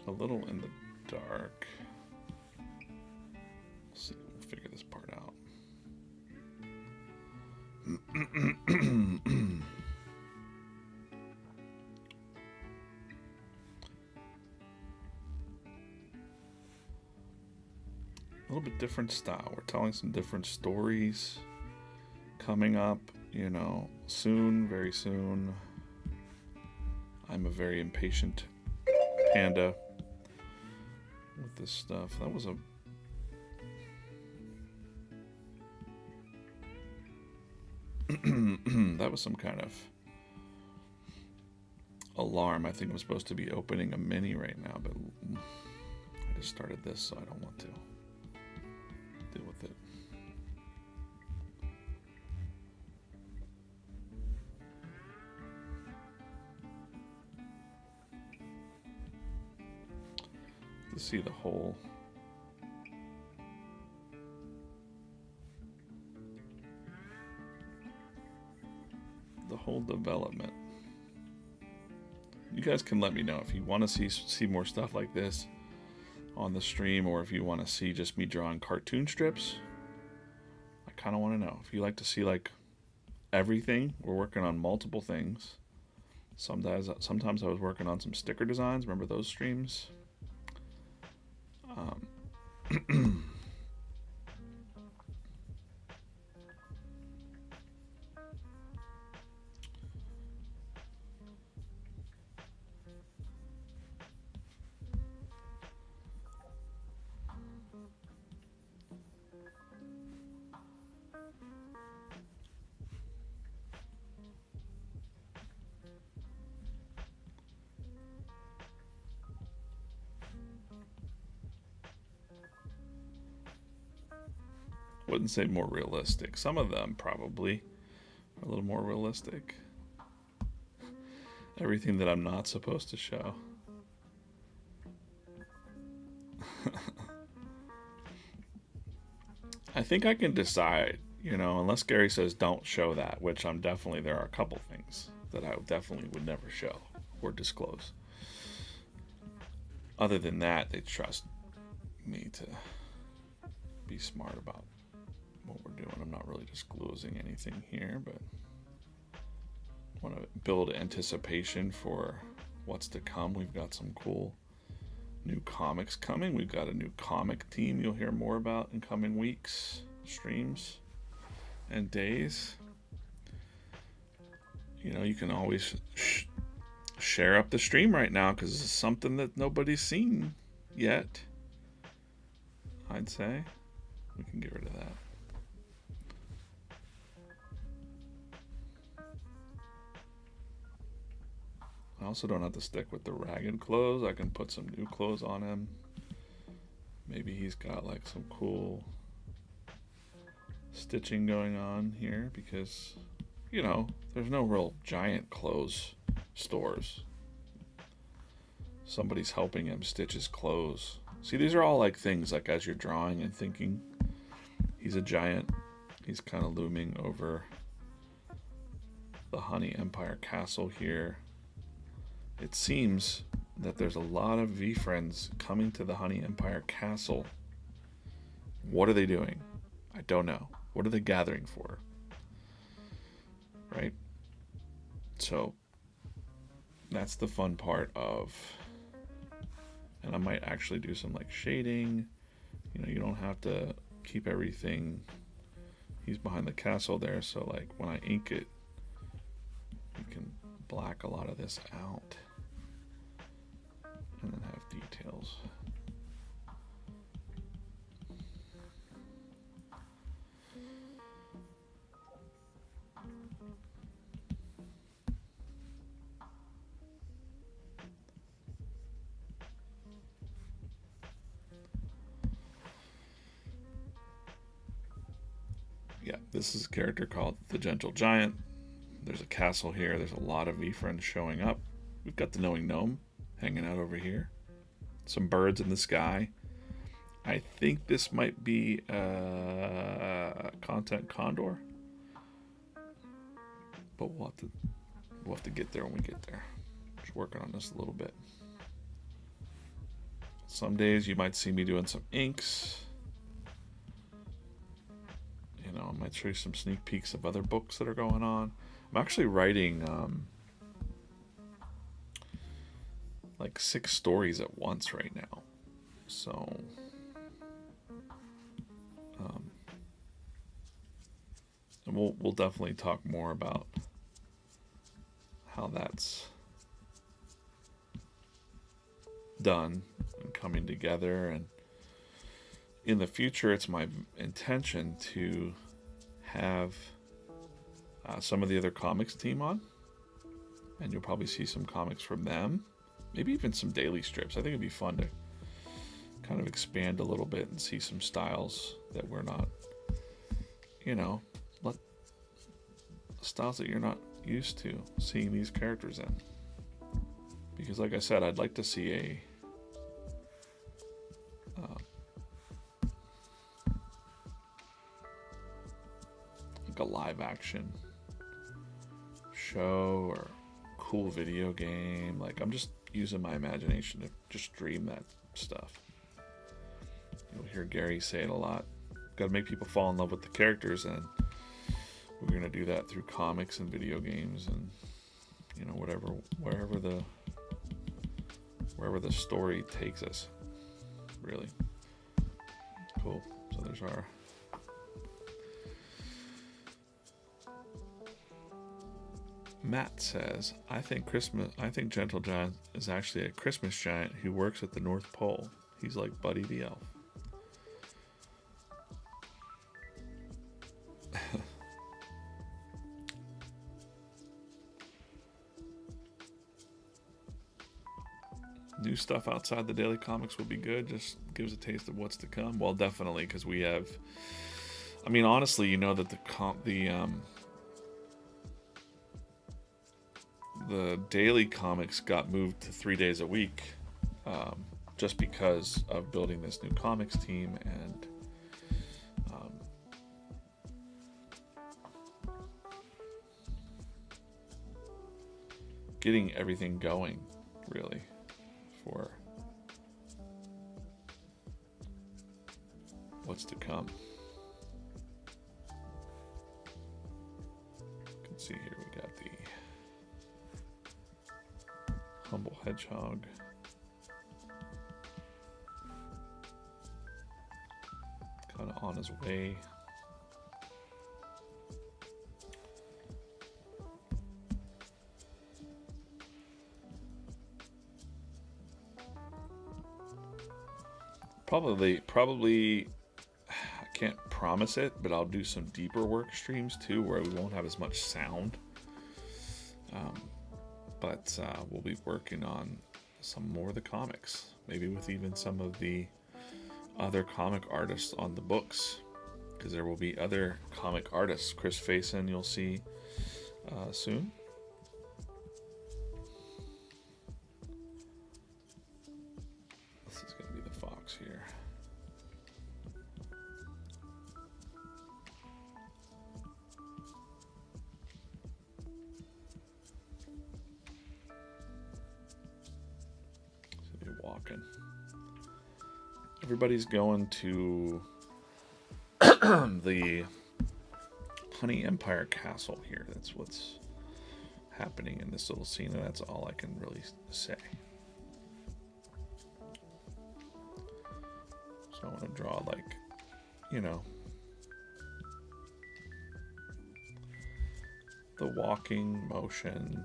a little in the dark. Let's see, we'll figure this part out. A little bit different style. We're telling some different stories coming up, you know, soon, very soon. I'm a very impatient panda with this stuff. That was a that was some kind of alarm. I think I'm supposed to be opening a mini right now, but I just started this, so I don't want to deal with it. To see the whole development. You guys can let me know if you want to see more stuff like this on the stream, or if you want to see just me drawing cartoon strips. I kind of want to know if you like to see like everything. We're working on multiple things. Sometimes I was working on some sticker designs. Remember those streams? Wouldn't say more realistic. Some of them probably are a little more realistic. Everything that I'm not supposed to show. I think I can decide, you know, unless Gary says don't show that, which I'm definitely, there are a couple things that I definitely would never show or disclose. Other than that, they trust me to be smart about what we're doing. I'm not really disclosing anything here, but want to build anticipation for what's to come. We've got some cool new comics coming. We've got a new comic team you'll hear more about in coming weeks, streams, and days. You know, you can always share up the stream right now because it's something that nobody's seen yet. I'd say we can get rid of that. I also don't have to stick with the ragged clothes. I can put some new clothes on him. Maybe he's got like some cool stitching going on here because you know, there's no real giant clothes stores. Somebody's helping him stitch his clothes. See, these are all like things like as you're drawing and thinking. He's a giant. He's kind of looming over the Honey Empire castle here. It seems that there's a lot of VeeFriends coming to the Honey Empire castle. What are they doing? I don't know. What are they gathering for? Right? So that's the fun part of, and I might actually do some like shading. You know, you don't have to keep everything. He's behind the castle there, so like when I ink it, you can black a lot of this out and then have details. Yeah, this is a character called the Gentle Giant. There's a castle here. There's a lot of VeeFriends showing up. We've got the Knowing Gnome hanging out over here. Some birds in the sky. I think this might be Content Condor. But we'll have to get there when we get there. Just working on this a little bit. Some days you might see me doing some inks. You know, I might show you some sneak peeks of other books that are going on. I'm actually writing like 6 stories at once right now. So and we'll definitely talk more about how that's done and coming together. And in the future, it's my intention to have some of the other comics team on, and you'll probably see some comics from them, maybe even some daily strips. I think it'd be fun to kind of expand a little bit and see some styles that we're not, you know, styles that you're not used to seeing these characters in. Because like I said, I'd like to see like a live action show or cool video game. Like, I'm just using my imagination to just dream that stuff. You'll hear Gary say it a lot. Got to make people fall in love with the characters, and we're going to do that through comics and video games and, you know, wherever the story takes us. Really cool. So there's our Matt says, I think Gentle Giant is actually a Christmas giant who works at the North Pole. He's like Buddy the Elf. New stuff outside the daily comics will be good. Just gives a taste of what's to come. Well, definitely, because we have, I mean, honestly, you know that the daily comics got moved to 3 days a week, just because of building this new comics team and getting everything going, really, for what's to come. You can see here we got the Humble Hedgehog. Kind of on his way. Probably, I can't promise it, but I'll do some deeper work streams too, where we won't have as much sound. But we'll be working on some more of the comics, maybe with even some of the other comic artists on the books, because there will be other comic artists. Chris Faison, you'll see, soon. This is going to be the fox here. So they're walking. Everybody's going to the Honey Empire Castle here. That's what's happening in this little scene, and that's all I can really say. So I want to draw, like, you know, the walking motion.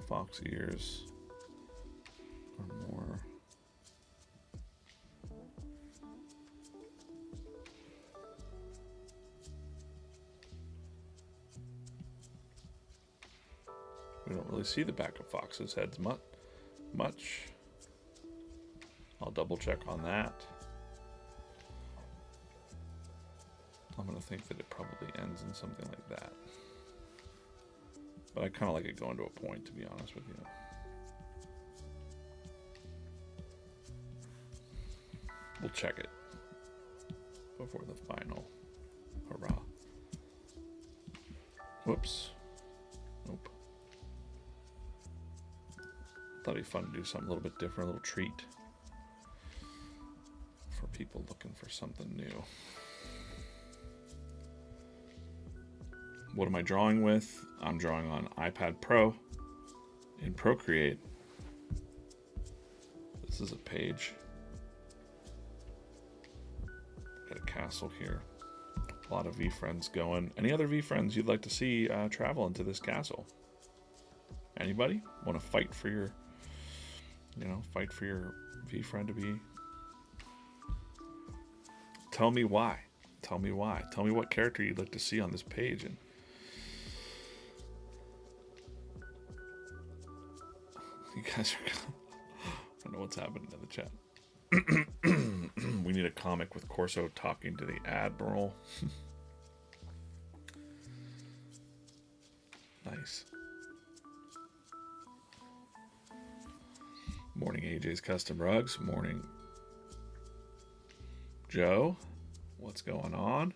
Fox ears or more. We don't really see the back of foxes' heads much. I'll double check on that. I'm going to think that it probably ends in something like that. But I kind of like it going to a point, to be honest with you. We'll check it before the final hurrah. Whoops. Nope. Thought it'd be fun to do something a little bit different, a little treat for people looking for something new. What am I drawing with? I'm drawing on iPad Pro in Procreate. This is a page. Got a castle here. A lot of VeeFriends going. Any other VeeFriends you'd like to see travel into this castle? Anybody want to fight for your, fight for your VeeFriend to be? Tell me why. Tell me why. Tell me what character you'd like to see on this page. And you guys are, I don't know what's happening in the chat. We need a comic with Corso talking to the Admiral. Nice. Morning, AJ's Custom Rugs. Morning, Joe. What's going on?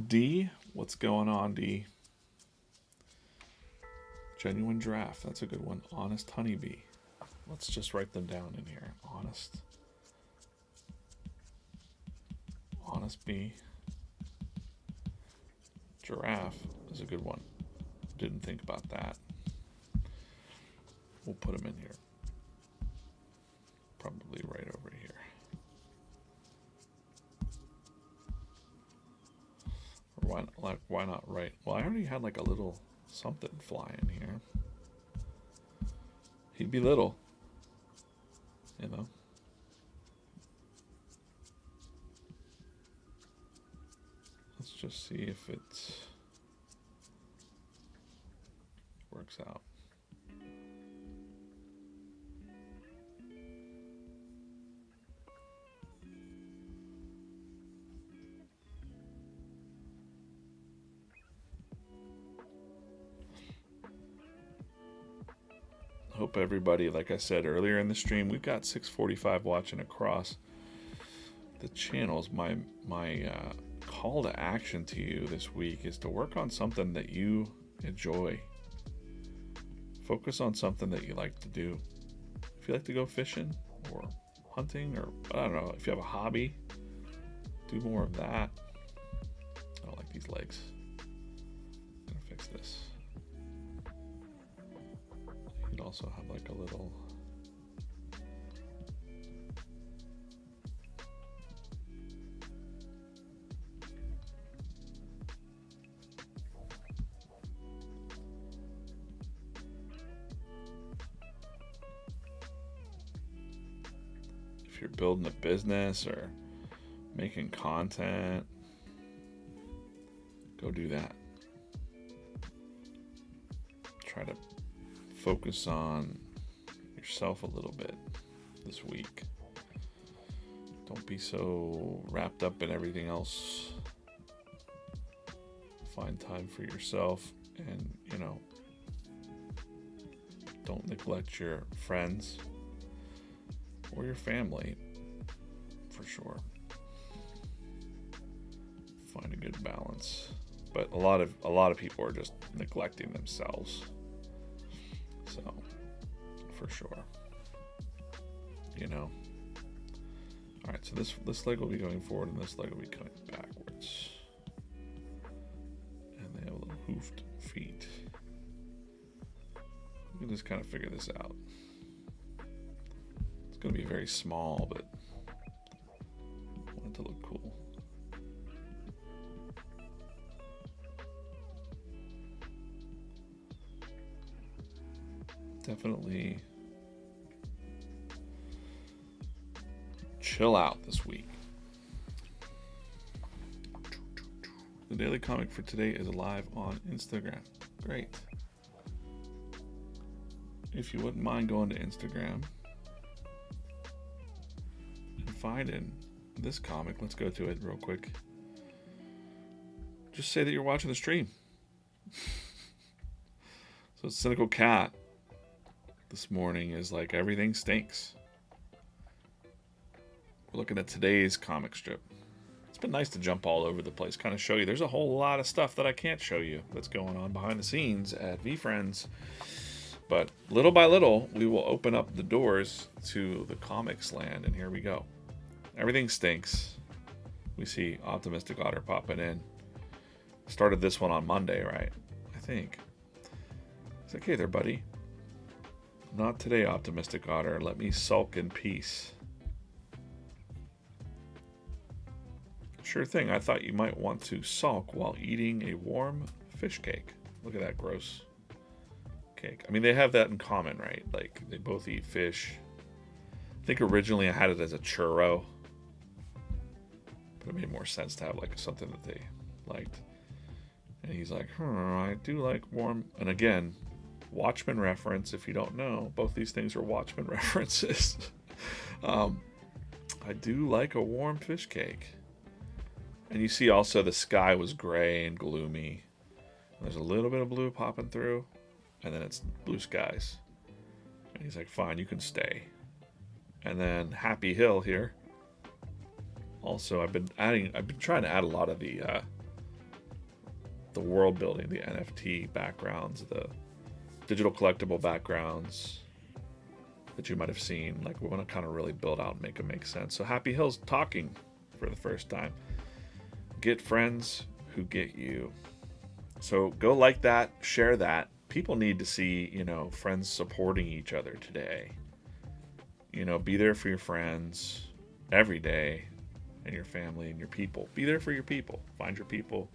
D. What's going on, D? Genuine Giraffe. That's a good one. Honest Honeybee. Let's just write them down in here. Honest Bee. Giraffe is a good one. Didn't think about that. We'll put them in here. Probably right over here. Or why not right? Well, I already had like a little something flying here. He'd be little, you know. Let's just see if it works out. Hope everybody, like I said earlier in the stream, we've got 645 watching across the channels. My call to action to you this week is to work on something that you enjoy. Focus on something that you like to do. If you like to go fishing or hunting, or I don't know, if you have a hobby, do more of that. I don't like these legs. I'm gonna fix this. You'd also have like a little if you're building a business or making content, go do that. Try to focus on yourself a little bit this week. Don't be so wrapped up in everything else. Find time for yourself, and, you know, don't neglect your friends or your family, for sure. Find a good balance. But a lot of people are just neglecting themselves. So, for sure. You know. All right, so this leg will be going forward, and this leg will be coming backwards. And they have little hoofed feet. We can just kind of figure this out. It's going to be very small, but I want it to look cool. Definitely chill out this week. The daily comic for today is live on Instagram. Great. If you wouldn't mind going to Instagram and finding this comic, let's go to it real quick. Just say that you're watching the stream. So Cynical Cat this morning is like, everything stinks. We're looking at today's comic strip. It's been nice to jump all over the place, kind of show you. There's a whole lot of stuff that I can't show you that's going on behind the scenes at VeeFriends. But little by little, we will open up the doors to the comics land, and here we go. Everything stinks. We see Optimistic Otter popping in. Started this one on Monday, right? I think. It's like, hey there, buddy. Not today, Optimistic Otter. Let me sulk in peace. Sure thing. I thought you might want to sulk while eating a warm fish cake. Look at that gross cake. I mean, they have that in common, right? Like, they both eat fish. I think originally I had it as a churro, but it made more sense to have like something that they liked. And he's like, I do like warm. And again, Watchmen reference. If you don't know, both these things are Watchmen references. I do like a warm fish cake. And you see also the sky was gray and gloomy. There's a little bit of blue popping through, and then it's blue skies. And he's like, fine, you can stay. And then Happy Hill here. Also, I've been trying to add a lot of the world building, the NFT backgrounds, the digital collectible backgrounds that you might have seen. Like, we want to kind of really build out and make them make sense. So Happy Hill's talking for the first time. Get friends who get you. So go like that, share that. People need to see, you know, friends supporting each other today. You know, be there for your friends every day, and your family and your people. Be there for your people. Find your people.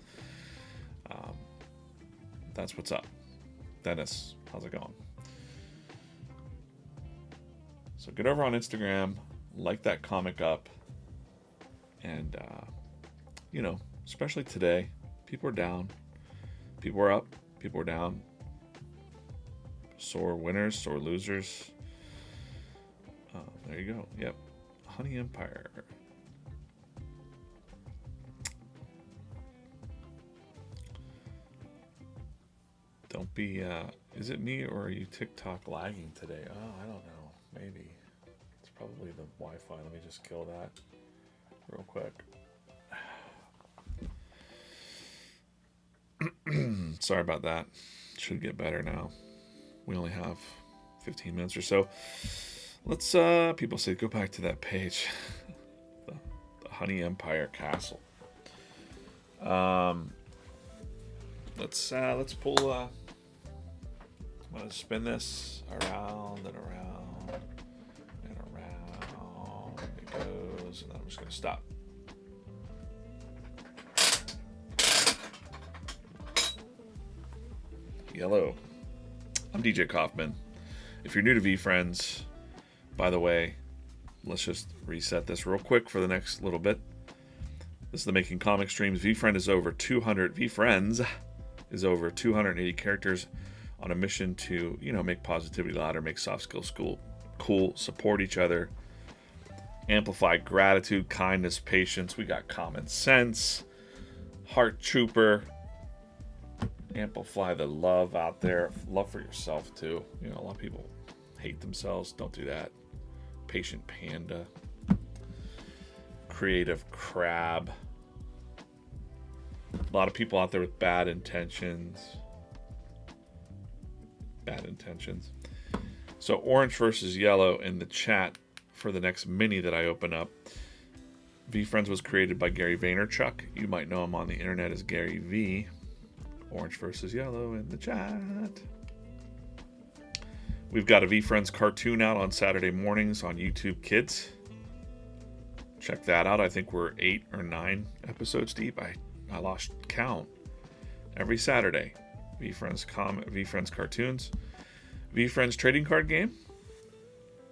That's what's up. Dennis, how's it going? So get over on Instagram, like that comic up, and you know, especially today, people are down, people are up, people are down. Sore winners, sore losers. There you go. Yep, Honey Empire. Don't be, is it me or are you TikTok lagging today? Oh, I don't know. Maybe. It's probably the Wi-Fi. Let me just kill that real quick. Sorry about that. Should get better now. We only have 15 minutes or so. Let's, people say, go back to that page. the Honey Empire Castle. Let's pull, I'm going to spin this around and around and around. It goes, and then I'm just going to stop. Yellow. I'm DJ Coffman. If you're new to VeeFriends, by the way, let's just reset this real quick for the next little bit. This is the Making Comic Streams. VeeFriends is over 280 characters on a mission to, you know, make positivity louder, make soft skills cool, support each other, Amplify gratitude, kindness, patience. We got common sense, heart trooper. Amplify the love out there. Love for yourself too. You know, a lot of people hate themselves. Don't do that. Patient panda. Creative crab. A lot of people out there with bad intentions. Bad intentions. So orange versus yellow in the chat for the next mini that I open up. VeeFriends was created by Gary Vaynerchuk. You might know him on the internet as Gary V. Orange versus yellow in the chat. We've got a VeeFriends cartoon out on Saturday mornings on YouTube Kids. Check that out. I think we're 8 or 9 episodes deep. I lost count. Every Saturday. VeeFriends cartoons. VeeFriends trading card game.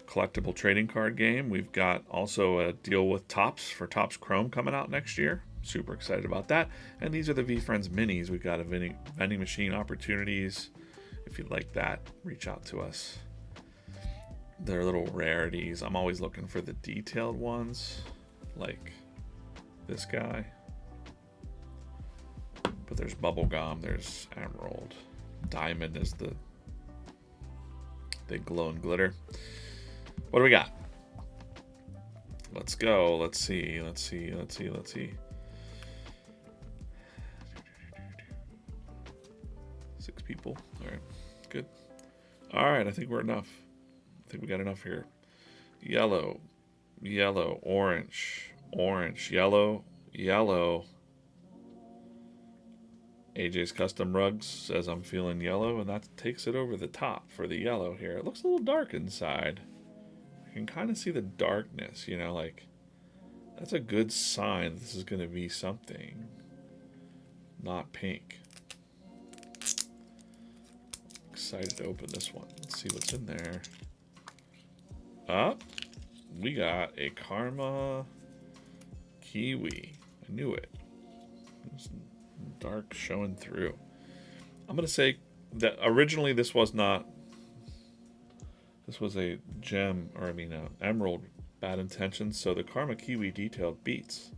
Collectible trading card game. We've got also a deal with Topps for Topps Chrome coming out next year. Super excited about that. And these are the VeeFriends minis. We've got a vending machine opportunities. If you'd like that, reach out to us. They're little rarities. I'm always looking for the detailed ones, like this guy. But there's bubblegum, there's emerald. Diamond is the glow and glitter. What do we got? Let's go. Let's see. 6 people. All right. Good. All right. I think we're enough. I think we got enough here. Yellow, orange, yellow. AJ's Custom Rugs says I'm feeling yellow, and that takes it over the top for the yellow here. It looks a little dark inside. I can kind of see the darkness, you know, like that's a good sign this is going to be something not pink. Excited to open this one. Let's see what's in there. We got a Karma Kiwi. I knew it. It's dark showing through. I'm going to say that originally this was not. This was a gem, or emerald bad intentions. So the Karma Kiwi detailed beats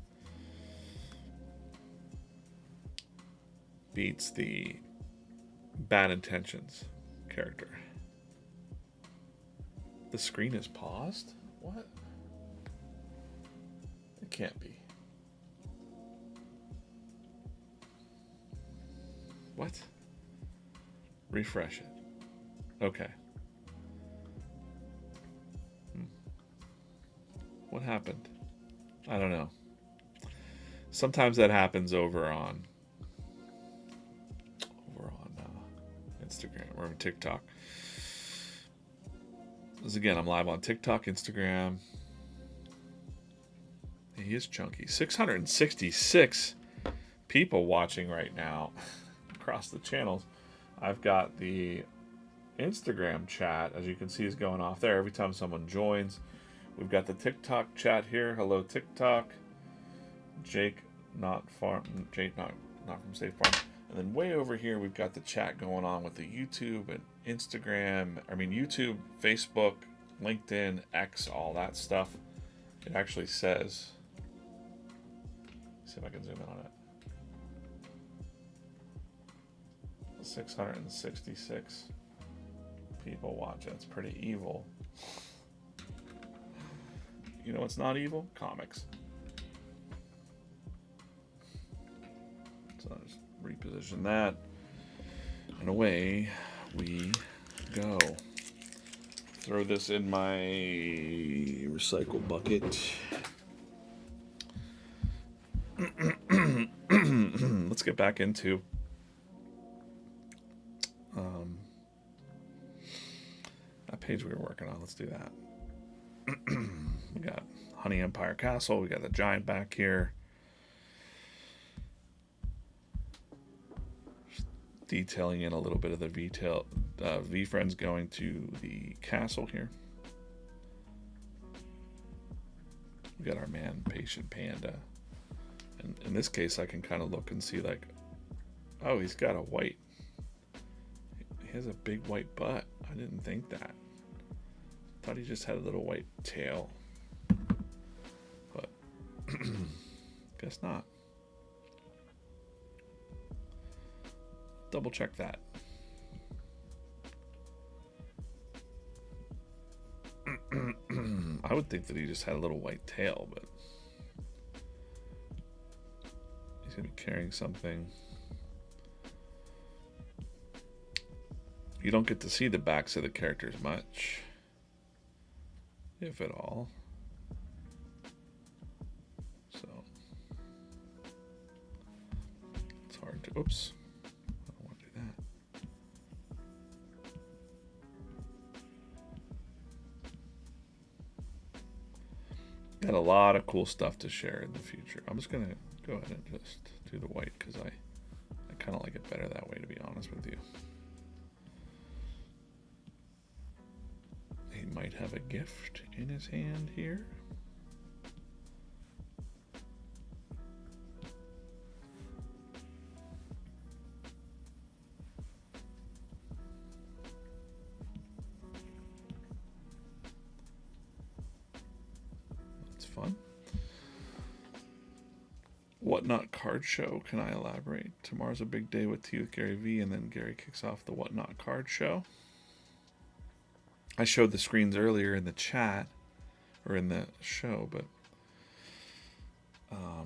the bad intentions character. The screen is paused? What? It can't be. What? Refresh it. Okay. What happened? I don't know. Sometimes that happens over on Instagram or TikTok. Because again, I'm live on TikTok, Instagram. He is chunky. 666 people watching right now across the channels. I've got the Instagram chat, as you can see, is going off there every time someone joins. We've got the TikTok chat here. Hello, TikTok. Jake, not from Safe Farm. And then way over here, we've got the chat going on with the YouTube and Instagram. YouTube, Facebook, LinkedIn, X, all that stuff. It actually says. Let's see if I can zoom in on it. 666 people watch. That's pretty evil. You know what's not evil? Comics. So I'll just reposition that. And away we go. Throw this in my recycle bucket. Let's get back into that page we were working on. Let's do that. We got Honey Empire Castle. We got the giant back here. Just detailing in a little bit of the VeeFriends going to the castle here. We got our man, Patient Panda. And in this case, I can kind of look and see like, oh, he's got a white. He has a big white butt. I didn't think that. Thought he just had a little white tail. Guess not. Double check that. I would think that he just had a little white tail, but he's going to be carrying something. You don't get to see the backs of the characters much, if at all. So it's hard to, oops, I don't want to do that. Got a lot of cool stuff to share in the future. I'm just going to go ahead and just do the white because I kind of like it better that way, to be honest with you. He might have a gift in his hand here. That's fun. Whatnot card show. Can I elaborate? Tomorrow's a big day with Tea with Gary V, and then Gary kicks off the Whatnot card show. I showed the screens earlier in the chat, or in the show, but how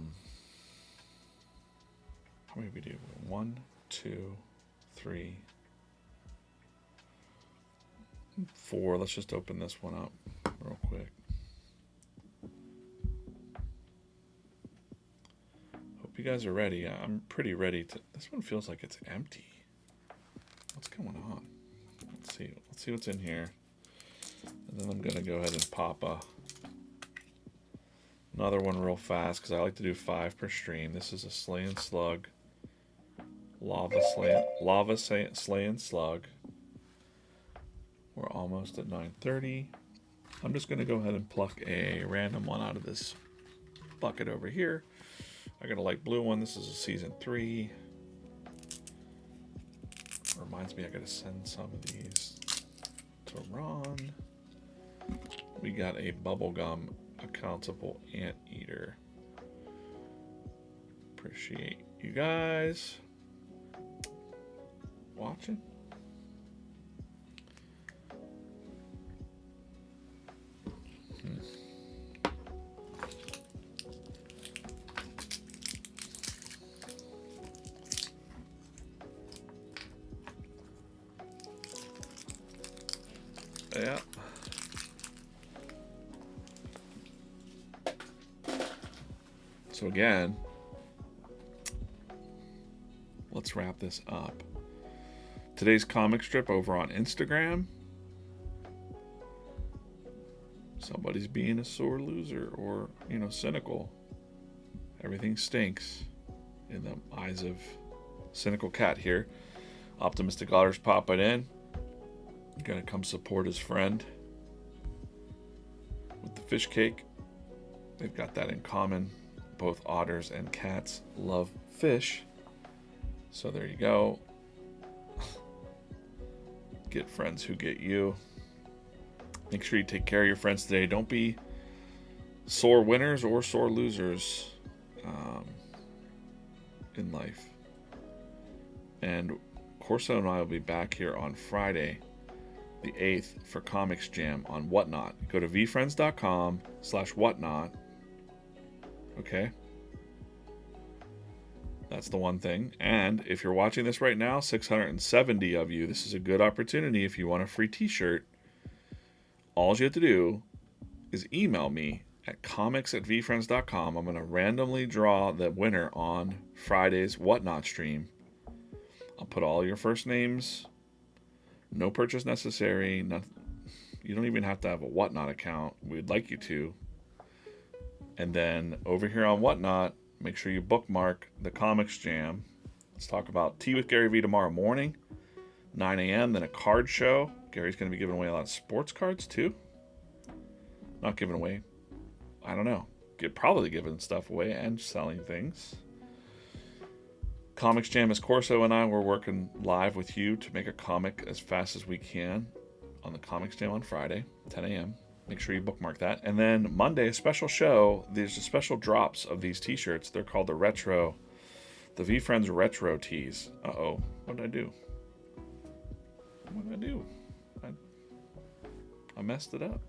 many we do? 1, 2, 3, 4. Let's just open this one up real quick. Hope you guys are ready. I'm pretty ready to. This one feels like it's empty. What's going on? Let's see. Let's see what's in here. And then I'm going to go ahead and pop another one real fast because I like to do 5 per stream. This is a Slay and Slug. Lava Slay and Slug. We're almost at 9:30. I'm just going to go ahead and pluck a random one out of this bucket over here. I got a light blue one. This is a season 3. Reminds me I got to send some of these to Ron. We got a bubblegum accountable anteater. Appreciate you guys watching. Yeah. So again, let's wrap this up. Today's comic strip over on Instagram. Somebody's being a sore loser or, cynical. Everything stinks in the eyes of Cynical Cat here. Optimistic Otter's popping in. Gonna come support his friend with the fish cake. They've got that in common. Both otters and cats love fish. So there you go. Get friends who get you. Make sure you take care of your friends today. Don't be sore winners or sore losers in life. And Corso and I will be back here on Friday, the 8th, for Comics Jam on Whatnot. Go to VeeFriends.com/whatnot. Okay? That's the one thing. And if you're watching this right now, 670 of you, this is a good opportunity. If you want a free t-shirt, all you have to do is email me at comics@VeeFriends.com. I'm going to randomly draw the winner on Friday's Whatnot stream. I'll put all your first names. No purchase necessary. You don't even have to have a Whatnot account. We'd like you to. And then over here on Whatnot, make sure you bookmark the Comics Jam. Let's talk about Tea with Gary V tomorrow morning, 9 a.m. Then a card show. Gary's going to be giving away a lot of sports cards too. Not giving away. I don't know. Probably giving stuff away and selling things. Comics Jam is Corso and I. We're working live with you to make a comic as fast as we can on the Comics Jam on Friday, 10 a.m. make sure you bookmark that. And then Monday, a special show. There's a special drops of these t-shirts. They're called the VeeFriends Retro tees. Uh-oh. What did I do? What did I do? I messed it up.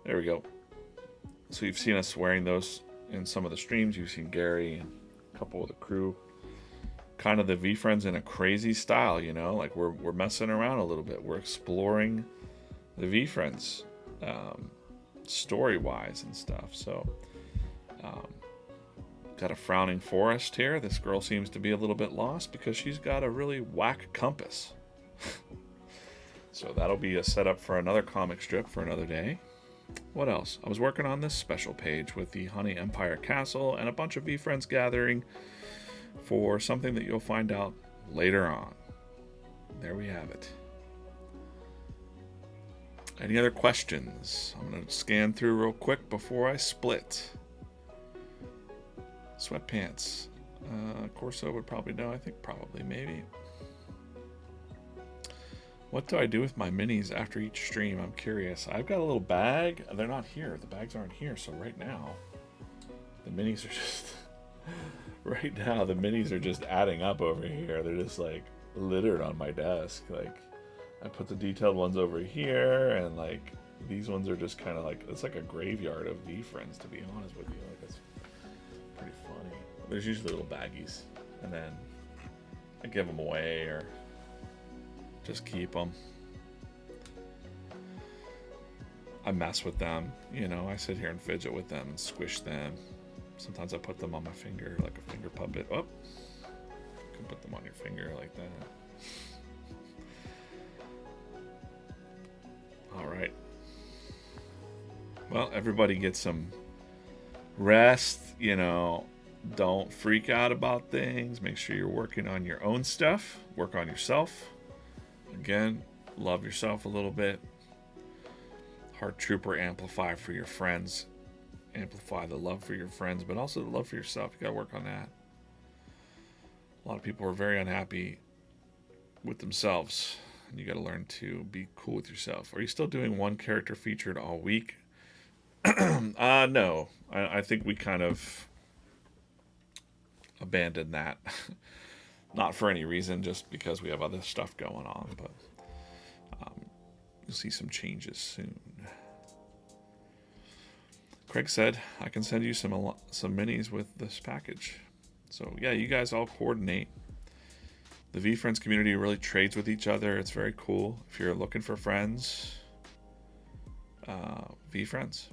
There we go. So you've seen us wearing those in some of the streams. You've seen Gary and a couple of the crew. Kind of the VeeFriends in a crazy style, you know? Like we're messing around a little bit. We're exploring the VeeFriends story-wise and stuff. So got a frowning forest here. This girl seems to be a little bit lost because she's got a really whack compass. So that'll be a setup for another comic strip for another day. What else? I was working on this special page with the Honey Empire Castle and a bunch of VeeFriends gathering for something that you'll find out later on. There we have it. Any other questions? I'm going to scan through real quick before I split. Sweatpants. Corso would probably know. I think probably, maybe. What do I do with my minis after each stream? I'm curious. I've got a little bag. They're not here. The bags aren't here. So right now, the minis are just... right now, the minis are just adding up over here. They're just like littered on my desk. Like, I put the detailed ones over here, and like these ones are just kind of like, it's like a graveyard of VeeFriends, to be honest with you. Like, it's pretty funny. There's usually little baggies, and then I give them away or just keep them. I mess with them, you know. I sit here and fidget with them and squish them. Sometimes I put them on my finger like a finger puppet. Oh, you can put them on your finger like that. All right. Well, everybody get some rest, you know. Don't freak out about things. Make sure you're working on your own stuff. Work on yourself. Again, love yourself a little bit. Heart Trooper, amplify for your friends. Amplify the love for your friends, but also the love for yourself. You got to work on that. A lot of people are very unhappy with themselves, and you got to learn to be cool with yourself. Are you still doing one character featured all week? No. I think we kind of abandoned that. Not for any reason, just because we have other stuff going on, but you'll see some changes soon. Craig said, I can send you some minis with this package. So yeah, you guys all coordinate. The VeeFriends community really trades with each other. It's very cool. If you're looking for friends, VeeFriends.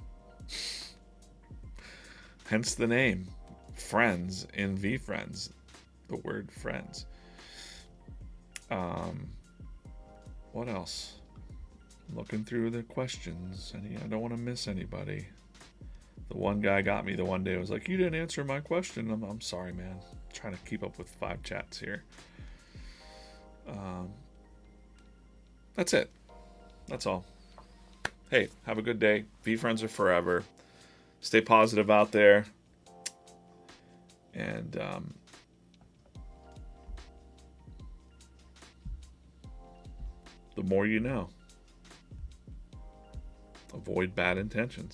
Hence the name, friends in VeeFriends. The word friends. What else? Looking through the questions. I don't want to miss anybody. The one guy got me the one day. Was like, you didn't answer my question. I'm sorry, man. I'm trying to keep up with 5 chats here. That's it. That's all. Hey, have a good day. VeeFriends are forever. Stay positive out there. And the more you know. Avoid bad intentions.